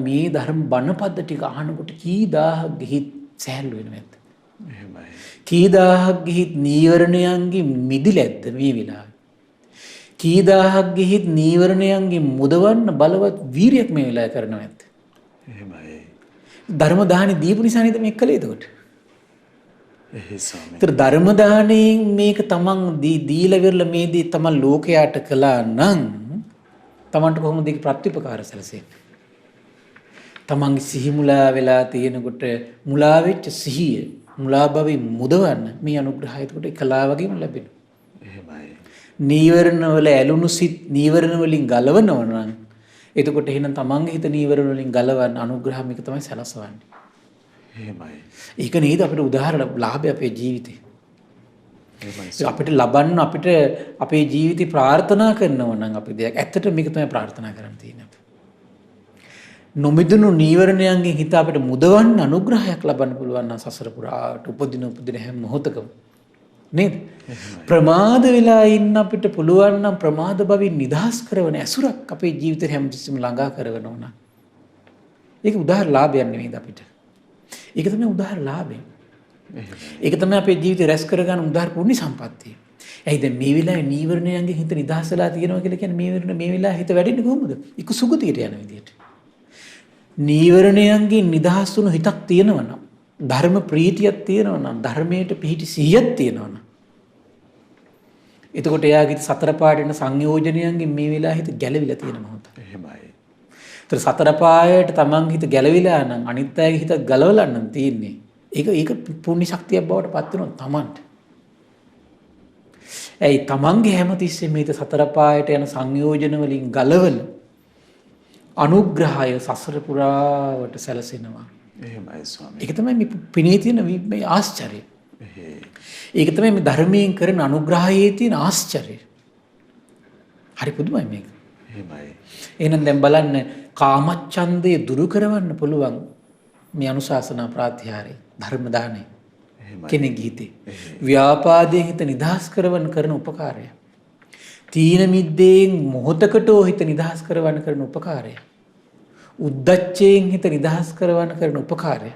මේ ධර්ම බණපද ටික අහනකොට කී දහහක් ගිහිත් සැහැල්ලු වෙනවද? එහෙමයි. කී දහහක් ගිහිත් නීවරණයන්ගේ මිදිලැද්ද මේ වෙලාවේ? කී දහහක් ගිහිත් නීවරණයන්ගේ මුදවන්න බලවත් වීරියක් මේ වෙලාවේ කරනවද? එහෙමයි. ධර්ම දාහනේ දීපු නිසා නේද මේක කළේ එතකොට? එහෙසම. ඒතර ධර්ම දාණයෙන් මේක තමන් දීලා විරලා මේ දේ තමන් ලෝකයට කළා නම් තමන්ට කොහොමද ඒක ප්‍රතිපකාර සැලසෙන්නේ? තමන්ගේ සිහි මුලා වෙලා තියෙනකොට මුලා වෙච්ච සිහිය මුලා භවෙ මුදවන්න මේ අනුග්‍රහය එතකොට කලා වගේම ලැබෙනවා. එහෙමයි. නීවරණ වල ඇලුණු සිත් නීවරණ වලින් ගලවනවා නම් එතකොට එහෙනම් තමන්ගේ හිත නීවරණ වලින් ගලවන්න අනුග්‍රහ මේක තමයි සැලසවන්නේ. එහෙමයි. ඒක නේද අපිට උදාහරණ ලාභය අපේ ජීවිතේ. එහෙමයි. අපිට ලබන්න අපිට අපේ ජීවිතේ ප්‍රාර්ථනා කරනවා නම් අපි දෙයක් ඇත්තට මේක තමයි ප්‍රාර්ථනා කරන්න තියෙන්නේ. නොමිදුණු නීවරණයන්ගෙන් හිත අපිට මුදවන්න අනුග්‍රහයක් ලබන්න පුළුවන් නම් සසර පුරාට උපදින හැම මොහොතකම නේද? ප්‍රමාද වෙලා ඉන්න අපිට පුළුවන් නම් ප්‍රමාද භවෙන් නිදහස් කරවන ඇසුරක් අපේ ජීවිතේ හැමතිස්සෙම ළඟා කරවනවා නම් ඒක උදාහරණ ලාභයක් නෙවෙයිද අපිට? ඒක තමයි උදාහරණ ලාභය. ඒක තමයි අපේ ජීවිතේ රැස් කරගන්න උදාහරණ පුණ්‍ය සම්පත්තිය. ඇයි දැන් මේ වෙලාවේ නීවරණයන්ගෙන් හිත නිදහස් වෙලා තියෙනවා කියලා කියන්නේ මේ වෙලාවේ හිත වැඩෙන්නේ කොහොමද? ඒක සුගතියට යන විදියට. නීවරණයන්ගෙන් නිදහස් වුණු හිතක් තියෙනවා නම් ධර්ම ප්‍රීතියක් තියෙනවා නම් ධර්මයට පිහිටි සිහියක් තියෙනවා නම් එතකොට එයාගේ සතර පාඩේන සංයෝජනයන්ගෙන් මේ වෙලාව හිත ගැලවිලා තියෙන මොහොත. එහෙමයි. ඒතර සතර පායට තමන් හිත ගැලවිලා නම් අනිත් අයගේ හිත ගලවලා නම් තියෙන්නේ. ඒක පුණ්‍ය ශක්තියක් බවට පත් වෙනවා තමන්ට. ඇයි තමන්ගේ හැමතිස්සෙම හිත සතර පායට යන සංයෝජන වලින් ගලවල අනුග්‍රහය සසර පුරාවට සැලසෙනවා. එහෙමයි ස්වාමී. ඒක තමයි මේ පිනේ තියෙන මේ ආශ්චර්යය. ඒක තමයි මේ ධර්මයෙන් කරන අනුග්‍රහයේ තියෙන ආශ්චර්යය. හරි පුදුමයි මේක. එහෙමයි. එහෙනම් දැන් බලන්න කාමච්ඡන්දය දුරු කරවන්න පුළුවන් මේ අනුශාසනා ප්‍රාතිහාරය ධර්ම දාණය. කෙනෙක්ගේ හිතේ. ව්‍යාපාදයෙන් හිත නිදහස් කරවන්න කරන උපකාරය. තීන මිද්දෙන් මොහතකට හිත නිදහස් කරවන්න කරන උපකාරය. උද්දච්චයෙන් හිත නිදහස් කරවන්න කරන උපකාරය.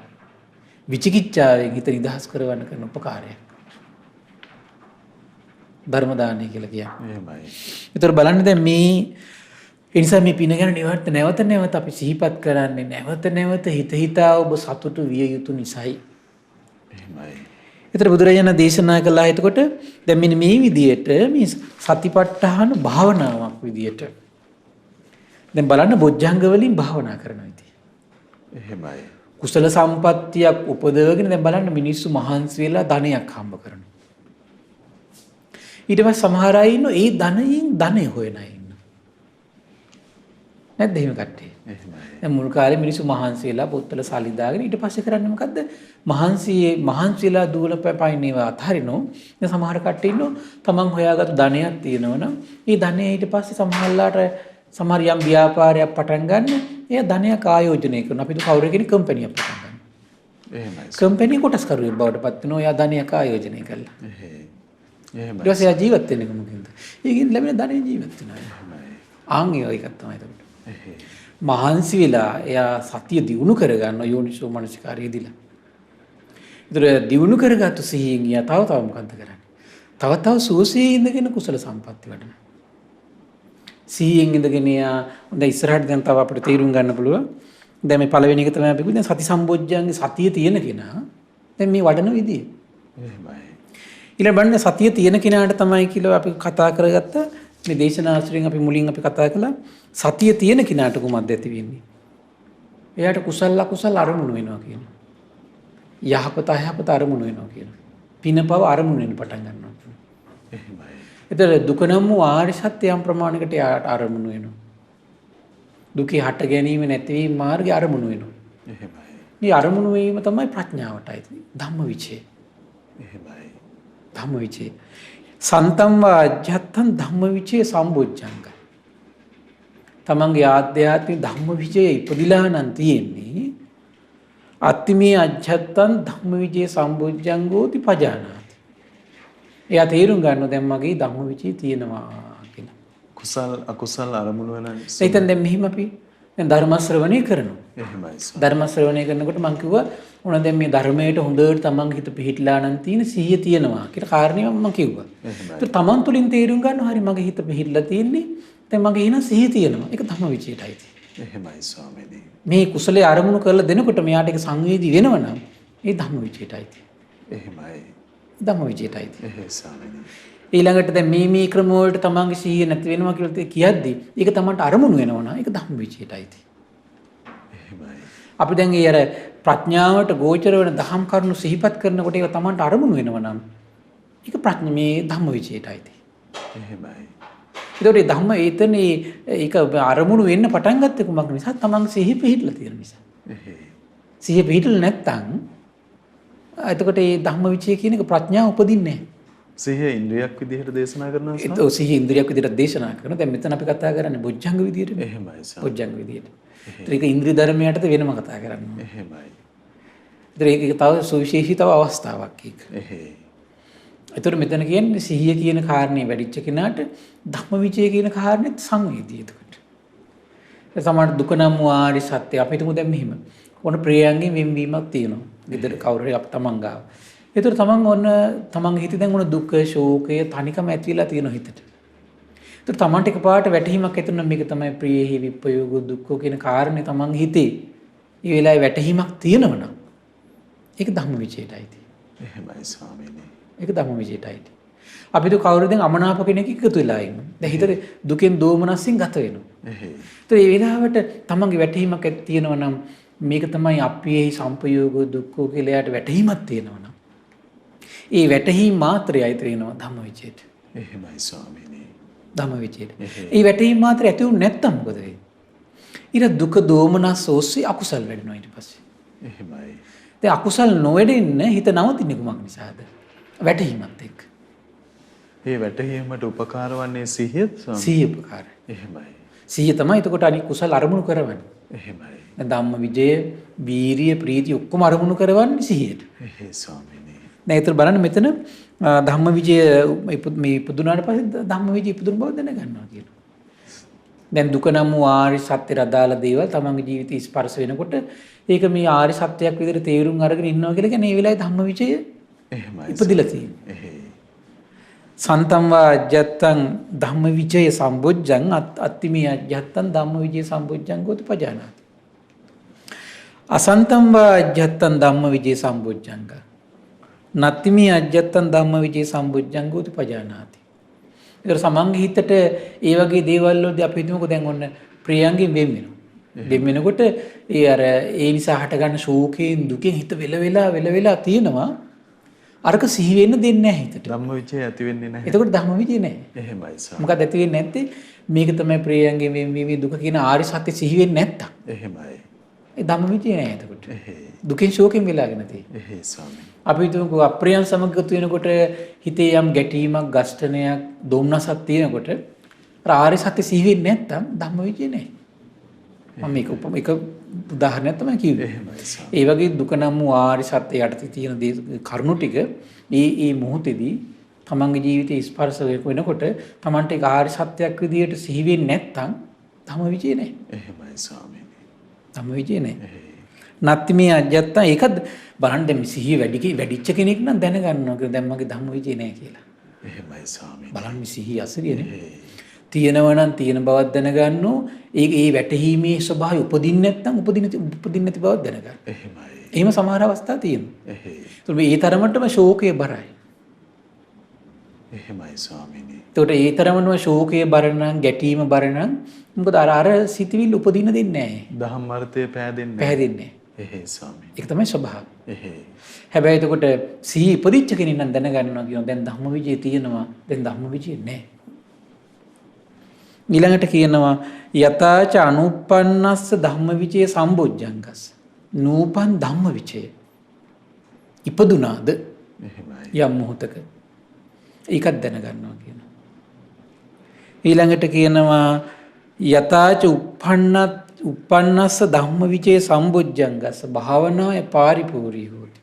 විචිකිච්ඡාවෙන් හිත නිදහස් කරවන්න කරන උපකාරය. ධර්ම දානය කියලා කියන්නේ. එහෙමයි. ඒතර බලන්න දැන් මේ ඒ නිසා මේ පින ගැන නැවත අපි සිහිපත් කරන්නේ නැවත හිතා ඔබ සතුටු විය යුතු නිසායි. එහෙමයි. ඒතර බුදුරජාණන් දේශනා කළා එතකොට දැන් මෙන්න මේ විදියට මේ සතිපට්ඨාන භාවනාවක් විදියට දැන් බලන්න බොජ්ජංග වලින් භාවනා කරන විදිය. එහෙමයි. කුසල සම්පත්තියක් උපදවගෙන දැන් බලන්න මිනිස්සු මහන්සි වෙලා ධනයක් හම්බ කරනවා. ඊට පස්සේ සමහර අය ඉන්නවා ඒ ධනය හොයන අය ඉන්නවා. නැද්ද එහෙම කට්ටිය? එහෙමයි. දැන් මුල් කාලේ මිනිස්සු මහන්සි වෙලා පොත්වල සල්ලි දාගෙන ඊට පස්සේ කරන්නේ මොකද්ද? මහන්සිලා දුවල පයින්නේවා අතහරිනෝ. දැන් සමහර කට්ටිය ඉන්නවා තමන් හොයාගත්තු ධනයක් තියෙනවනම් ඒ ධනය ඊට පස්සේ සමහරලාට සමහර යම් ව්‍යාපාරයක් පටන් ගන්න එයා ධනයක් ආයෝජනය කරනවා. අපි කවුරු කෙනෙක් කම්පැනියක් පටන් ගන්නවා. එහෙමයි. කම්පැනි කොටස්කරුවෙක් බවට පත් වෙනවා. එයා ධනයක් ආයෝජනය කළා. එහෙමයි. ඊට පස්සේ එයා ජීවත් වෙන්නේ කොහොමද? ඒකෙන් ලැබෙන ධනෙ ජීවත් වෙනවා. එහෙමයි. ආන් ඒකක් තමයි එතකොට. මහන්සි වෙලා එයා සතිය දියුණු කරගන්න යෝනිසෝ මනසිකාරය දීලා. ඒතර දියුණු කරගත්තු සිහියෙන් ගියා තව මොකද්ද කරන්නේ? තව සුවසේ ඉඳගෙන කුසල සම්පatti වඩනවා. සිහියෙන් ඉඳගෙන යා හොඳ ඉස්සරහට දැන් තව අපිට තීරුම් ගන්න පුළුවන්. දැන් මේ පළවෙනි එක තමයි අපි දැන් සති සම්බොජ්ජංගේ සතිය තියෙන කෙනා දැන් මේ වඩන විදිය. එහෙමයි. ඊළඟ බලන්න සතිය තියෙන කෙනාට තමයි කියලා අපි කතා කරගත්ත මේ දේශනාශ්‍රයෙන් අපි මුලින් අපි කතා කළා සතිය තියෙන කෙනාට කොහොමද ඇති වෙන්නේ? එයාට කුසල අකුසල අරමුණු වෙනවා කියනවා. යහපත අයහපත අරමුණු වෙනවා කියනවා. පිනපව අරමුණු වෙන පටන් ගන්නවා. එහෙමයි. ඒතර දුක නම් වූ ආර්ය සත්‍ය යම් ප්‍රමාණයකට යාට අරමුණු වෙනවා. දුකේ හට ගැනීම නැතිවීම මාර්ගය අරමුණු වෙනවා. එහෙමයි. මේ අරමුණු වීම තමයි ප්‍රඥාවටයි ධම්මවිචේ. එහෙමයි. ධම්මවිචේ. සන්තම් වා අජ්ජත්තං ධම්මවිචේ සම්බොජ්ජංග. තමන්ගේ ආධ්‍යාත්මික ධම්මවිචේ ඉපදිලා නම් තියෙන්නේ අත්තිමේ අජ්ජත්තං ධම්මවිචේ සම්බොජ්ජංගෝති පජානාති. එයා තේරුම් ගන්නවා දැන් මගේ ධම්මවිචේ තියෙනවා කියලා. කුසල් අකුසල් අරමුණු වෙන ඒතෙන් දැන් මෙහිම අපි දැන් ධර්ම ශ්‍රවණය කරනවා. එහෙමයි. ධර්ම ශ්‍රවණය කරනකොට මම කිව්වා ඕන දැන් මේ ධර්මයට හොඳට තමන්ගේ හිත පිහිටලා නම් තියෙන සිහිය තියෙනවා කියලා කාරණේ මම කිව්වා. ඒක තමන් තුළින් තේරුම් ගන්නවා හරි මගේ හිත පිහිටලා තියෙන්නේ දැන් මගේ හින සිහිය තියෙනවා. ඒක ධම්මවිචයටයි. එහෙමයි ස්වාමීනි. මේ කුසලයේ අරමුණු කරලා දෙනකොට මෙයාට ඒක සංවේදී වෙනවනම් ඒ ධම්මවිචයටයි. එහෙමයි. ධම්මවිචයටයි. එහෙයි ස්වාමීනි. ඊළඟට දැන් මේ ක්‍රම වලට තමන්ගේ සිහිය නැති වෙනවා කියලා කියද්දි ඒක තමන්ට අරමුණු වෙනවනම් ඒක ධම්මවිචයටයි. එහෙමයි. අපි දැන් ඒ අර ප්‍රඥාවට ගෝචර වෙන දහම් කරුණු සිහිපත් කරනකොට ඒක තමන්ට අරමුණු වෙනවනම් ඒක මේ ධම්මවිචයටයි. එහෙමයි. ඒතකොට ධම්ම ඒතන ඒක අරමුණු වෙන්න පටන් ගත්තේ කුමක් නිසා? තමන් සිහිය පිහිටලා තියෙන නිසා. එහෙයි. සිහිය පිහිටලා නැත්තම් එතකොට මේ ධම්මවිචය කියන එක ප්‍රඥාව උපදින්නේ නැහැ. සිහිය ඉන්ද්‍රියක් විදිහට දේශනා කරනවා සම. ඒක සිහිය ඉන්ද්‍රියක් විදිහට දේශනා කරනවා. දැන් මෙතන අපි කතා කරන්නේ බොජ්ජංග විදිහට. එහෙමයි සම. බොජ්ජංග විදිහට. ඒක ඉන්ද්‍රිය ධර්මයටද වෙනම කතා කරන්නේ. එහෙමයි. ඒක තව සුවිශේෂී තව අවස්ථාවක් ඒක. එහෙයි. ඒතර මෙතන කියන්නේ සිහිය කියන කාරණේ වැඩිච්ච කෙනාට ධම්මවිචය කියන කාරණෙත් සංවේදී එතකොට. ඒ සමහර දුක නම් ආරි සත්‍ය අපි හිතමු දැන් මෙහිම. ඕන ප්‍රියයන්ගෙන් වෙන්වීමක් තියෙනවා. ගෙදර කවුරු හරි අප තමන් ගාව. ඒතර තමන් ඕන තමන්ගේ හිතේ දැන් ඕන දුක, ශෝකය, තනිකම ඇති වෙලා තියෙන හිතට. ඒතර තමන්ට එකපාරට වැටහීමක් ඇති වෙනවා මේක තමයි ප්‍රියෙහි විප්පයෝග දුක්ඛ කියන කාරණේ තමන්ගේ හිතේ. ඒ වෙලාවේ වැටහීමක් තියෙනවනම් ඒක ධම්මවිචයටයි. එහෙමයි ස්වාමීනි. ඒක ධම්මවිචයටයි. අපි તો කවුරු දැන් අමනාප කෙනෙක් එකතු වෙලා ඉන්නවා. දැන් හිතේ දුකෙන් දෝමනස්සින් ගත වෙනවා. එහෙයි. ඒතර ඒ වෙලාවට තමන්ගේ වැටහීමක් ඇති තියෙනවනම් මේක තමයි අප්‍රියෙහි සංපයෝග දුක්ඛ කියලා යට වැටහීමක් තියෙනවනම් ඒ වැටහීම මාත්‍රයයි තේනවා ධම්මවිචයට. එහෙමයි ස්වාමීනි. ධම්මවිචයට. ඒ වැටහීම මාත්‍රය ඇති වුනේ නැත්තම් මොකද වෙන්නේ? ඊට දුක දෝමනස් ඔස්සේ අකුසල් වැඩෙනවා ඊට පස්සේ. එහෙමයි. දැන් අකුසල් නොවැඩෙන්න හිත නවතින්නේ කුමක් නිසාද? වැටහීමත් එක්ක. මේ වැටහීමට උපකාර වන්නේ සිහියද ස්වාමීනි? සිහිය උපකාරයි. එහෙමයි. සිහිය තමයි එතකොට අනිත් කුසල් අරමුණු කරවන්නේ. එහෙමයි. දැන් ධම්මවිචය, වීරිය, ප්‍රීතිය ඔක්කොම අරමුණු කරවන්නේ සිහියට. එහෙයි ස්වාමීනි. දැන් ඒතර බලන්න මෙතන ධම්මවිචය මේ ඉපදුනාට පස්සේ ධම්මවිචය ඉපදුන බව දැනගන්නවා කියනවා. දැන් දුක නම් වූ ආර්ය සත්‍ය රදාලා දේවල් තමන්ගේ ජීවිතය ස්පර්ශ වෙනකොට ඒක මේ ආර්ය සත්‍යයක් විදිහට තේරුම් අරගෙන ඉන්නවා කියලා කියන්නේ මේ වෙලාවේ ධම්මවිචය එහෙමයි. ඉපදිලා තියෙනවා. එහෙයි. සන්තම් වා අජ්ජත්තං ධම්මවිචය සම්බොජ්ජං අත්තිමේ අජ්ජත්තං ධම්මවිචය සම්බොජ්ජං ගෝති පජානාති. අසන්තම් වා අජ්ජත්තං ධම්මවිචය සම්බොජ්ජංග නත්තිමේ අජ්ජත්තං ධම්මවිචය සම්බොජ්ජං ගෝති පජානාති. ඒතර සමන්ගේ හිතට ඒ වගේ දේවල් වලදී අපි හිතමුකෝ දැන් ඔන්න ප්‍රියයන්ගෙන් වෙන් වෙනවා. වෙන් වෙනකොට ඒ අර ඒ නිසා හටගන්න ශෝකයෙන් දුකෙන් හිත වෙලා තියෙනවා. අරක සිහි වෙන්න දෙන්නේ නැහැ හිතට. ධම්මවිචය ඇති වෙන්නේ නැහැ. එතකොට ධම්මවිචය නැහැ. එහෙමයි සම. මොකද ඇති වෙන්නේ නැත්තේ මේක තමයි ප්‍රියයන්ගෙන් වෙන්වීමේ දුක කියන ආරි සත්‍ය සිහි වෙන්නේ නැත්තම්. එහෙමයි. ඒ ධම්මවිචය නැහැ එතකොට. එහෙයි. දුකෙන් ශෝකෙන් වෙලාගෙන තියෙන්නේ. එහෙයි ස්වාමීනි. අපි හිතමුකෝ අප්‍රියයන් සමග ගත වෙනකොට හිතේ යම් ගැටීමක්, ගස්ඨනයක්, දොම්නසක් තියෙනකොට ආරි සත්‍ය සිහි වෙන්නේ නැත්තම් ධම්මවිචය නැහැ. මම මේක උදාහරණයක් තමයි කිව්වේ. එහෙමයි සම. ඒ වගේ දුක නම් වූ ආරි සත්‍ය යටතේ තියෙන කරුණු ටික ඒ මොහොතේදී තමන්ගේ ජීවිතේ ස්පර්ශ වෙනකොට තමන්ට ඒක ආරි සත්‍යයක් විදියට සිහි වෙන්නේ නැත්තම් ධම්මවිචය නැහැ. එහෙමයි ස්වාමීනි. ධම්මවිචය නැහැ. නත්ති මේ අජ්ජත්තා ඒකත් බලන්න දැන් සිහිය වැඩිච්ච කෙනෙක් නම් දැනගන්නවා කියලා දැන් මගේ ධම්ම විජේ නෑ කියලා. එහෙමයි ස්වාමීනි. බලන්න සිහිය අසිරියනේ. තියෙනවා නම් තියෙන බවක් දැනගන්නෝ ඒ වැටහීමේ ස්වභාවය උපදින්න නැත්නම් උපදින්න නැති බවක් දැනගන්න. එහෙමයි. එහෙම සමහර අවස්ථා තියෙනවා. එහෙයි. ඒතකොට මේ තරමටම ශෝකය බරයි. එහෙමයි ස්වාමීනි. ඒතකොට ඒ තරමටම ශෝකය බර නම් ගැටීම බර නම් මොකද අර සිතවිල්ල උපදින්න දෙන්නේ නැහැ. දහම් අර්ථය පෑදෙන්නේ. පැහැදින්නේ. එහෙයි ස්වාමීනි. ඒක තමයි ස්වභාවය. එහෙයි. හැබැයි එතකොට සිහි ඉපදිච්ච කෙනෙක් නම් දැනගන්නවා කියනවා දැන් ධම්ම විජය තියෙනවා දැන් ධම්ම විජය නැහැ. ඊළඟට කියනවා යතාච අනුප්පන්නස්ස ධම්ම විජය සම්බොජ්ජංගස්. නූපන් ධම්ම විජය. ඉපදුනාද එහෙමයි. යම් මොහොතක ඒකත් දැනගන්නවා කියනවා. ඊළඟට කියනවා යතාච උප්පන්නස්ස ධම්ම විජය සම්බොජ්ජංගස්ස භාවනාය පාරිපූර්ණී හොති.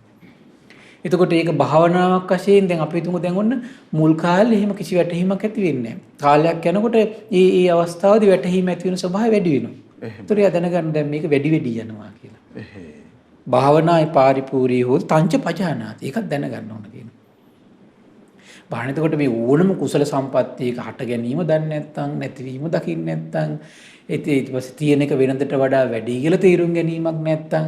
එතකොට ඒක භාවනාවක් වශයෙන් දැන් අපි හිතමු දැන් ඔන්න මුල් කාලේ එහෙම කිසි වැටහීමක් ඇති වෙන්නේ නැහැ. කාලයක් යනකොට ඒ අවස්ථාවේදී වැටහීම ඇති වෙන ස්වභාවය වැඩි වෙනවා. ඒතර එයා දැනගන්න දැන් මේක වැඩි යනවා කියලා. එහෙයි. භාවනායි පාරිපූර්ණී හොති තංච පජානාති. ඒකත් දැනගන්න ඕන කියනවා. බාහන එතකොට මේ ඕනම කුසල සම්පත්තියක හට ගැනීම දන්නේ නැත්නම් නැතිවීම දකින්න නැත්නම් ඊට පස්සේ තියෙන එක වෙනදට වඩා වැඩි කියලා තීරුම් ගැනීමක් නැත්නම්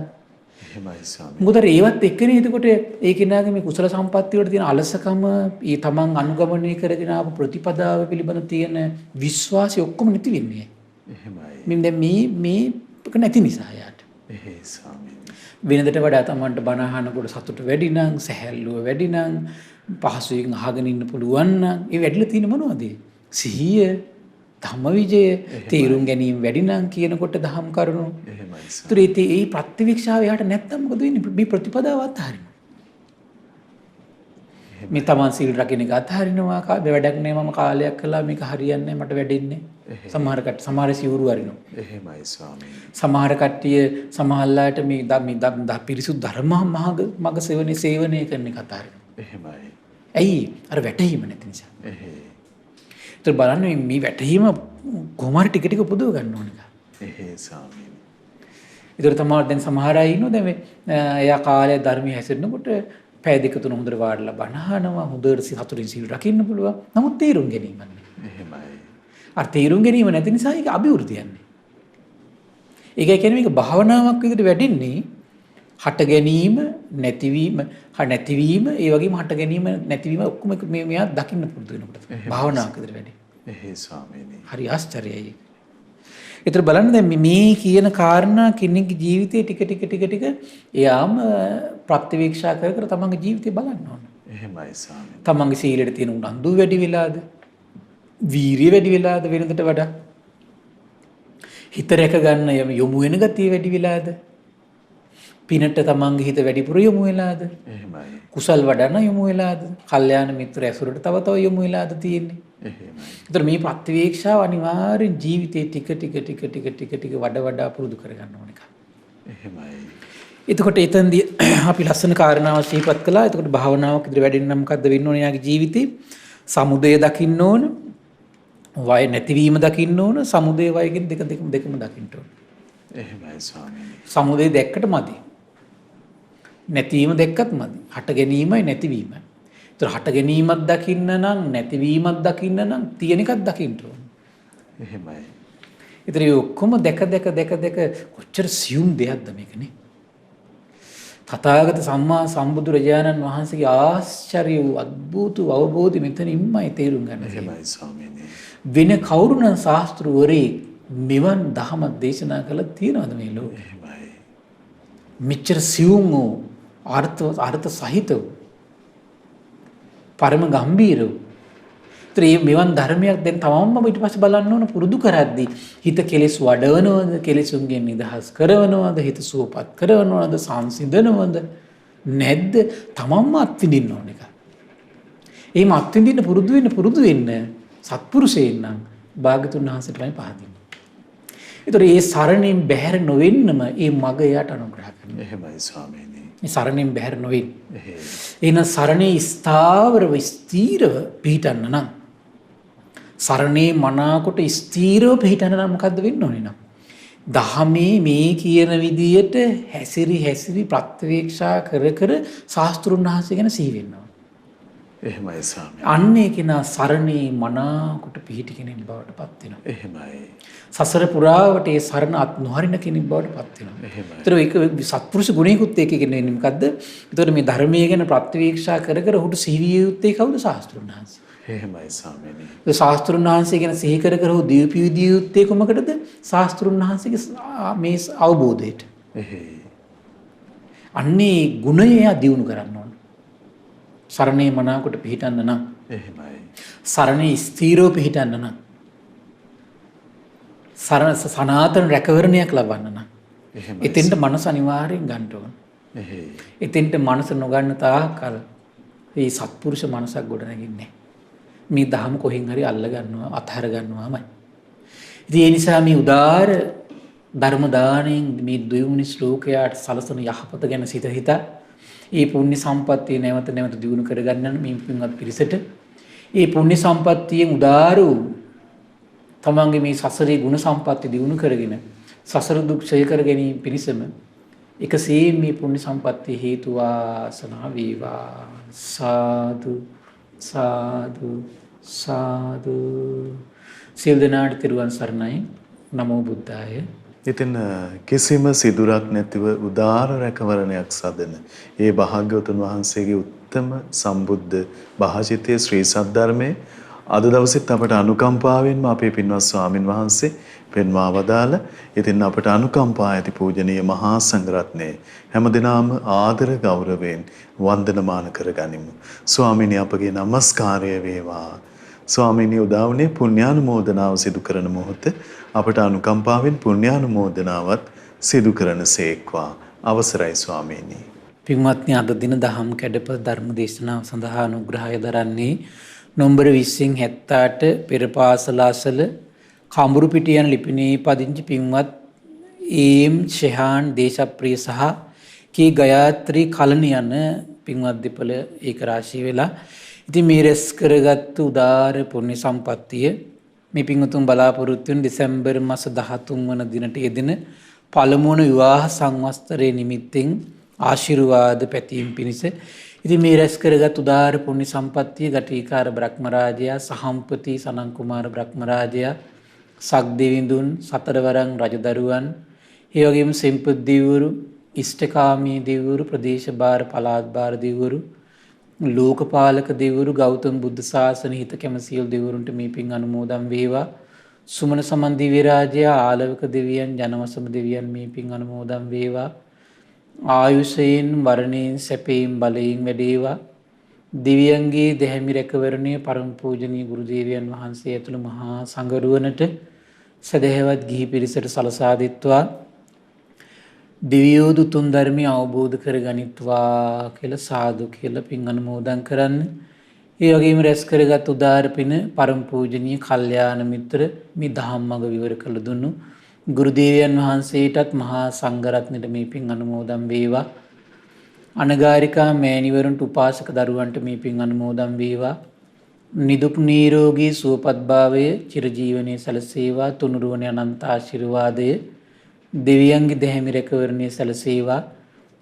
එහෙමයි ස්වාමීනි. මොකද ඒවත් එක්කනේ එතකොට ඒ කෙනාගේ මේ කුසල සම්පත්තිය වල තියෙන අලසකම ඒ තමන් අනුගමනය කරගෙන ආපු ප්‍රතිපදාව පිළිබඳ තියෙන විශ්වාසය ඔක්කොම නැති වෙන්නේ. එහෙමයි. මින් දැන් මේක නැති නිසා යාට. එහෙයි ස්වාමීනි. වෙනදට වඩා තමන්ට බණ අහනකොට සතුට වැඩි නම් සැහැල්ලුව වැඩි නම් පහසුවෙන් අහගෙන ඉන්න පුළුවන් නම් ඒ වැඩිලා තියෙන මොනවද? සිහිය, ධම්ම විජය, තීරුම් ගැනීම වැඩි නම් කියනකොට දහම් කරුණු. එහෙමයි. ඒතර ඒ ප්‍රතිවික්ෂාව එහාට නැත්තම් මොකද වෙන්නේ? මේ ප්‍රතිපදාව අත්හරිනවා. මේ තමන් සීල් රකින්න එක අත්හරිනවා. වැඩක් නෑ මම කාලයක් කළා මේක හරියන්නේ මට වැඩෙන්නේ. සමහර සිවුරු අරිනවා. එහෙමයි ස්වාමීනි. සමහර කට්ටිය සමහරලාට මේ පිරිසුදු ධර්ම මග සේවනය කරන එක අත්හරිනවා. එහෙමයි. ඇයි? අර වැටහීම නැති නිසා. එහෙයි. ඒතර බලන්න මේ වැටහීම කොහොම හරි ටික ටික පුදව ගන්න ඕන එක. එහෙයි ස්වාමීනි. ඒතර තමයි දැන් සමහර අය ඉන්නෝ දැන් එයා කාලය ධර්මයේ හැසිරෙනකොට පැය දෙක තුන හොඳට වාඩිලා බණ අහනවා හොඳට සතුටින් සීල් රකින්න පුළුවන්. නමුත් තීරුම් ගැනීම නැහැ. එහෙමයි. අර තීරුම් ගැනීම නැති නිසා ඒක අභිවෘද්ධිය යන්නේ. ඒක කියන්නේ මේක භාවනාවක් විදිහට වැඩින්නේ හට ගැනීම නැතිවීම ඒ වගේම හට ගැනීම නැතිවීම ඔක්කොම මෙයා දකින්න පුරුදු වෙනකොට භාවනාවක් විදිහට වැඩි. එහෙයි ස්වාමීනි. හරි ආශ්චර්යයි. ඒතර බලන්න දැන් මේ කියන කාරණා කෙනෙක්ගේ ජීවිතේ ටික එයාම ප්‍රත්‍යවේක්ෂා කර තමන්ගේ ජීවිතේ බලන්න ඕන. එහෙමයි ස්වාමීනි. තමන්ගේ සීලෙට තියෙන උනන්දු වැඩි වෙලාද? වීරිය වැඩි වෙලාද වෙනදට වඩා? හිත රැක ගන්න යොමු වෙන ගතිය වැඩි වෙලාද? පිනට තමන්ගේ හිත වැඩිපුර යොමු වෙලාද? එහෙමයි. කුසල් වඩන යොමු වෙලාද? කල්යාණ මිත්‍ර ඇසුරට තව යොමු වෙලාද තියෙන්නේ? එහෙමයි. ඒතර මේ ප්‍රතිවේක්ෂාව අනිවාර්යෙන් ජීවිතේ ටික වඩා පුරුදු කරගන්න ඕන එකක්. එහෙමයි. එතකොට එතෙන්දී අපි ලස්සන කාරණාවක් සිහිපත් කළා. එතකොට භාවනාවක් ඉදිරිය වැඩෙන්න නම් මොකද්ද වෙන්න ඕනේ යාගේ ජීවිතේ? සමුදය දකින්න ඕන. වය නැතිවීම දකින්න ඕන. සමුදය වයගෙන් දෙකම දකින්න ඕන. එහෙමයි ස්වාමීනි. සමුදය දැක්කට මදි. නැතිවීම දැක්කත් මදි. හට ගැනීමයි නැතිවීමයි. ඒතර හට ගැනීමක් දකින්න නම් නැතිවීමක් දකින්න නම් තියෙන එකක් දකින්න ඕන. එහෙමයි. ඒතර ඒ ඔක්කොම දැක කොච්චර සියුම් දෙයක්ද මේකනේ. තථාගත සම්මා සම්බුදුරජාණන් වහන්සේගේ ආශ්චර්ය වූ අద్භූත අවබෝධය මෙතනින්මයි තේරුම් ගන්න. එහෙමයි ස්වාමීනි. වෙන කවුරුනම් ශාස්ත්‍රවරේ මෙවන් දහම දේශනා කළා තියනවද මේ ලෝකේ? එහෙමයි. මෙච්චර සියුම් වූ අර්ථ සහිත වූ පරම ගම්බීර වූ මෙවන් ධර්මයක් දැන් තමන්ම ඊට පස්සේ බලන්න ඕන පුරුදු කරද්දී හිත කෙලෙස් වඩවනවද කෙලෙසුන්ගෙන් නිදහස් කරවනවද හිත සුවපත් කරවනවද සංසිඳනවද නැද්ද තමන්ම අත්විඳින්න ඕන එක. එහෙම අත්විඳින්න පුරුදු වෙන්න සත්පුරුෂයෙක් නම් භාග්‍යතුන් වහන්සේ තමයි පහදින්නේ. ඒතර ඒ සරණින් බැහැර නොවෙන්නම ඒ මග එයාට අනුග්‍රහ කරනවා. එහෙමයි ස්වාමීනි. මේ සරණින් බැහැර නොවෙන්න. එහෙයි. එහෙනම් සරණේ ස්ථාවරව ස්ථීරව පිහිටන්න නම් සරණේ මනාකොට ස්ථීරව පිහිටන්න නම් මොකද්ද වෙන්න ඕනේ නම් දහමේ මේ කියන විදියට හැසිරි ප්‍රත්‍යවේක්ෂා කර ශාස්ත්‍රුන් වහන්සේ ගැන සිහි වෙනවා. එහෙමයි ස්වාමී. අන්න ඒ කෙනා සරණේ මනාකොට පිහිටි කෙනෙක් බවට පත් වෙනවා. එහෙමයි. සසර පුරාවට ඒ සරණ අත් නොහරින කෙනෙක් බවට පත් වෙනවා. එහෙමයි. ඒතර ඒක සත්පුරුෂ ගුණයකුත් ඒකේ කියන්නේ මොකද්ද? ඒතර මේ ධර්මයේ ගැන ප්‍රත්‍යවේක්ෂා කර ඔහුට සිහි විය යුත්තේ කවුද? ශාස්ත්‍රුන් වහන්සේ. එහෙමයි ස්වාමීනි. ඒ ශාස්ත්‍රුන් වහන්සේ ගැන සිහි කර ඔහු දීපිය යුත්තේ කොමකටද? ශාස්ත්‍රුන් වහන්සේගේ මේ අවබෝධයට. එහෙයි. අන්නේ ගුණය එයා දියුණු කරන්න ඕන. සරණේ මනාකොට පිහිටන්න නම්. එහෙමයි. සරණේ ස්ථීරව පිහිටන්න නම්. සනාතන රැකවරණයක් ලබන්න නම්. එහෙමයි. එතෙන්ට මනස අනිවාර්යෙන් ගන්න ඕන. එහෙයි. එතෙන්ට මනස නොගන්න තාකල් මේ සත්පුරුෂ මනසක් ගොඩ නැගින්නේ. මේ දහම කොහෙන් හරි අල්ල ගන්නවා, අතහැර ගන්නවාමයි. ඉතින් ඒ නිසා මේ උදාර ධර්ම දාණයෙන් මේ දෙවුනි ශ්ලෝකයට සලසන යහපත ගැන සිත හිතා ඒ පුණ්‍ය සම්පත්තිය නැවත දියුණු කරගන්න මේ පින්වත් පිරිසට ඒ පුණ්‍ය සම්පත්තියෙන් උදාර වූ තමන්ගේ මේ සසරේ ගුණ සම්පatti දියුණු කරගෙන සසර දුක් ක්ෂය කර ගැනීම පිණිසම එකසේ මේ පුණ්‍ය සම්පatti හේතු වාසනා වේවා. සාදු සාදු සාදු. සියලු දෙනාට තෙරුවන් සරණයි. නමෝ බුද්ධාය. ඉතින් කිසිම සිදුරක් නැතිව උදාර රැකවරණයක් සදන ඒ භාග්‍යවතුන් වහන්සේගේ උත්තම සම්බුද්ධ භාෂිතයේ ශ්‍රී සද්ධර්මයේ අද දවසෙත් අපට අනුකම්පාවෙන්ම අපේ පින්වත් ස්වාමින් වහන්සේ පෙන්වා වදාළ ඉතින් අපට අනුකම්පා ඇති පූජනීය මහා සංඝරත්නයේ හැමදිනම ආදර ගෞරවයෙන් වන්දනමාන කරගනිමු. ස්වාමීනි අපගේ নমස්කාරය වේවා. ස්වාමීනි උදාවනේ පුණ්‍යානුමෝදනාව සිදු කරන මොහොත අපට අනුකම්පාවෙන් පුණ්‍යානුමෝදනාවත් සිදු කරන සේක්වා. අවසරයි ස්වාමීනි. පින්වත්නි අද දින දහම් කැඩපත ධර්ම දේශනාව සඳහා අනුග්‍රහය දරන්නේ නොම්බර 20 78 පෙර පාසල අසල කඹුරු පිටිය යන ලිපිනේ පදිංචි පින්වත් ඒම් ෂෙහාන් දේශප්‍රිය සහ කී ගයාත්‍රි කලණ යන පින්වත් දෙපළ ඒක රාශී වෙලා ඉතින් මේ රැස් කරගත්තු උදාර පුණ්‍ය සම්පත්තිය මේ පින්වතුන් බලාපොරොත්තු වෙන දෙසැම්බර් මාස 13 වන දිනට යෙදෙන පළමුවන විවාහ සංවත්සරයේ නිමිත්තෙන් ආශිර්වාද පැතීම් පිණිස ඉතින් මේ රැස් කරගත් උදාර පුණ්‍ය සම්පත්තිය ගටිකාර බ්‍රහ්මරාජයා සහම්පති සනන් කුමාර බ්‍රහ්මරාජයා සක්දෙවිඳුන් සතරවරන් රජදරුවන් ඒ වගේම සෙම්පත් දෙවිවරු ඉෂ්ඨකාමී දෙවිවරු ප්‍රදේශ භාර පළාත් භාර දෙවිවරු ලෝකපාලක දෙවිවරු ගෞතම බුද්ධ ශාසන හිත කැම සියලු දෙවිවරුන්ට මේ පින් අනුමෝදන් වේවා. සුමන සමන් දිව්‍ය රාජයා ආලවක දෙවියන් ජනවසම දෙවියන් මේ පින් අනුමෝදන් වේවා. ආයුෂයෙන් වරණයෙන් සැපයෙන් බලයෙන් වැඩේවා. දිව්‍යයන්ගේ දෙහැමි රැකවරණය පරම පූජනීය ගුරු දේවයන් වහන්සේ ඇතුළු මහා සංඝරුවනට සදහැවත් ගිහි පිරිසට සලසා දෙත්වා. දිව්‍යෝ දුතුන් ධර්මය අවබෝධ කරගනිත්වා කියලා සාදු කියලා පින් අනුමෝදන් කරන්න. ඒ වගේම රැස් කරගත් උදාර පින පරම පූජනීය කල්යාණ මිත්‍ර මේ දහම් මඟ විවර කළ දුන්නු ගුරු දේවයන් වහන්සේටත් මහා සංඝරත්නයට මේ පින් අනුමෝදන් වේවා. අනගාരികා මෑණිවරුන්ට උපාසක දරුවන්ට මේ පින් අනුමෝදන් වේවා. නිදුක් නිරෝගී සුවපත් භාවය චිරජීවනයේ සැලසේවා. තුනුරුවනේ අනන්ත ආශිර්වාදය දෙවියන්ගේ දෙහැමි රැකවරණය සැලසේවා.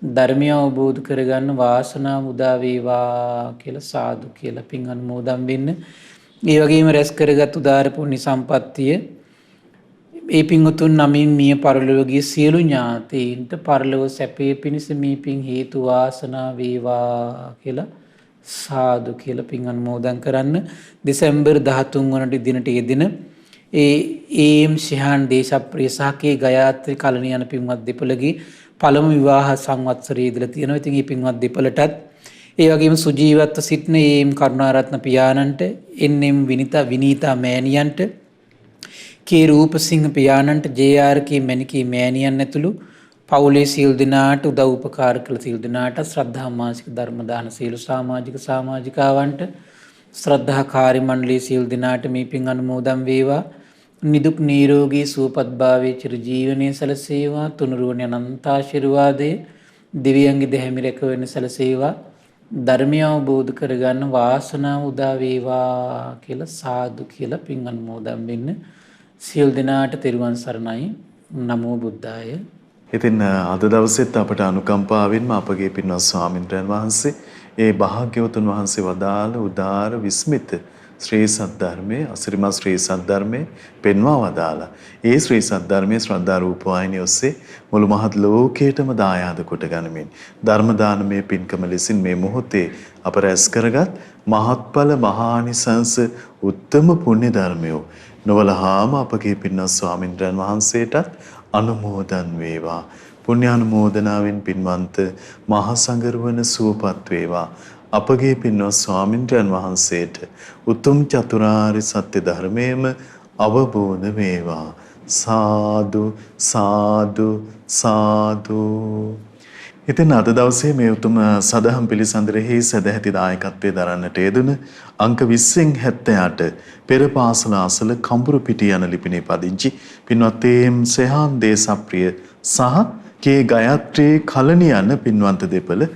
ධර්මය අවබෝධ කරගන්න වාසනාව උදා වේවා කියලා සාදු කියලා පින් අනුමෝදන් වෙන්න. ඒ වගේම රැස් කරගත් උදාර පුණ්‍ය සම්පත්තිය ඒ පින්වතුන් නමින් මිය පරලොව ගිය සියලු ඥාතීන්ට පරලොව සැපේ පිණිස මේ පින් හේතු වාසනා වේවා කියලා සාදු කියලා පින් අනුමෝදන් කරන්න. දෙසැම්බර් 13 වනට දිනට යෙදෙන ඒම් ෂෙහාන් දේශප්‍රිය සහකේ ගයාත්‍රි කලණ යන පින්වත් දෙපළගේ පළමු විවාහ සංවත්සරයේ ඉඳලා තියෙනවා. ඉතින් මේ පින්වත් දෙපළටත් ඒ වගේම සුජීවත්ව සිටින ඒම් කරුණාරත්න පියාණන්ට එන්.එම්. විනීතා මෑණියන්ට කේ රූපසිංහ පියාණන්ට ජේ.ආර්.කේ මැණිකේ මෑණියන් ඇතුළු පවුලේ සියලු දෙනාට උදව් උපකාර කළ සියලු දෙනාට ශ්‍රද්ධා මාසික ධර්ම දාන සියලු සමාජිකාවන්ට ශ්‍රද්ධා කාර්ය මණ්ඩලයේ සියලු දෙනාට මේ පින් අනුමෝදන් වේවා. නිදුක් නිරෝගී සුවපත් භාවයේ චිරජීවනයේ සැලසේවා. තුනුරුවනේ අනන්ත ආශිර්වාදයේ දිව්‍යයන්ගේ දෙහැමි රැකවරණ සැලසේවා. ධර්මය අවබෝධ කරගන්න වාසනාව උදා වේවා කියලා සාදු කියලා පින් අනුමෝදන් වෙන්න. සියලු දෙනාට තෙරුවන් සරණයි. නමෝ බුද්ධාය. ඉතින් අද දවසෙත් අපට අනුකම්පාවෙන්ම අපගේ පින්වත් ස්වාමින්ද්‍රයන් වහන්සේ ඒ භාග්‍යවතුන් වහන්සේ වදාළ උදාර විස්මිත ශ්‍රී සද්ධර්මයේ අසිරිමත් ශ්‍රී සද්ධර්මයේ පෙන්වා වදාලා. ඒ ශ්‍රී සද්ධර්මයේ ශ්‍රද්ධා රූපවාහිනිය ඔස්සේ මුළු මහත් ලෝකයටම දායාද කොට ගනිමින් ධර්ම දානමය පින්කම ලෙසින් මේ මොහොතේ අප රැස් කරගත් මහත්ඵල මහානිසංස උත්තම පුණ්‍ය ධර්මයෝ නොවලහාම අපගේ පින්වත් ස්වාමින්ද්‍රයන් වහන්සේටත් අනුමෝදන් වේවා. පුණ්‍යානුමෝදනාවෙන් පින්වන්ත මහා සංඝරුවන සුවපත් වේවා. අපගේ පින්වත් ස්වාමින්ද්‍රයන් වහන්සේට උතුම් චතුරාර්ය සත්‍ය ධර්මයේම අවබෝධ වේවා. සාදු සාදු සාදු. ඉතින් අද දවසේ මේ උතුම් සදහම් පිළිසඳරෙහි සදැහැති දායකත්වයේ දරන්නට යෙදුන අංක 20න් 78 පෙර පාසල අසල කඹුරු පිටිය යන ලිපිනේ පදිංචි පින්වත් එම් සෙහාන් දේශප්‍රිය සහ කේ ගයත්‍රී කලණි යන පින්වන්ත දෙපළ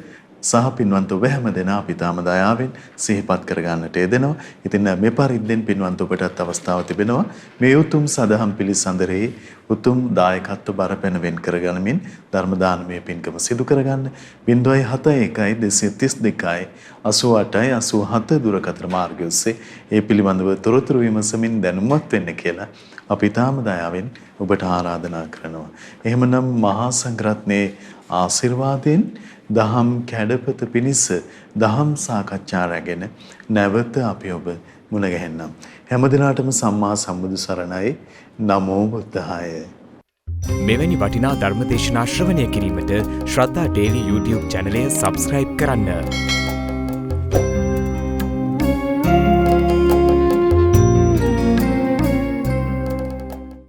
සහ පින්වන්ත ඔබ හැම දෙනා අපි තාම දයාවෙන් සිහිපත් කරගන්නට යෙදෙනවා. ඉතින් මේ පරිද්දෙන් පින්වන්ත ඔබටත් අවස්ථාව තිබෙනවා මේ උතුම් සදහම් පිළිසඳරෙහි උතුම් දායකත්ව බරපැන වෙන් කරගනිමින් ධර්ම දානමය පින්කම සිදු කරගන්න 071 දුරකථන මාර්ගය ඔස්සේ ඒ පිළිබඳව තොරතුරු විමසමින් දැනුවත් වෙන්න කියලා අපි තාම දයාවෙන් ඔබට ආරාධනා කරනවා. එහෙමනම් මහා සංඝරත්නයේ ආශිර්වාදයෙන් දහම් කැඩපත පිණිස දහම් සාකච්ඡා රැගෙන නැවත අපි ඔබ මුණ ගැහෙන්නම්. හැම දිනාටම සම්මා සම්බුදු සරණයි. නමෝ බුද්ධාය. මෙවැනි වටිනා ධර්මදේශනා ශ්‍රවණය කිරීමට ශ්‍රද්ධා ඩේලි YouTube චැනලය සබස්ක්‍රයිබ් කරන්න.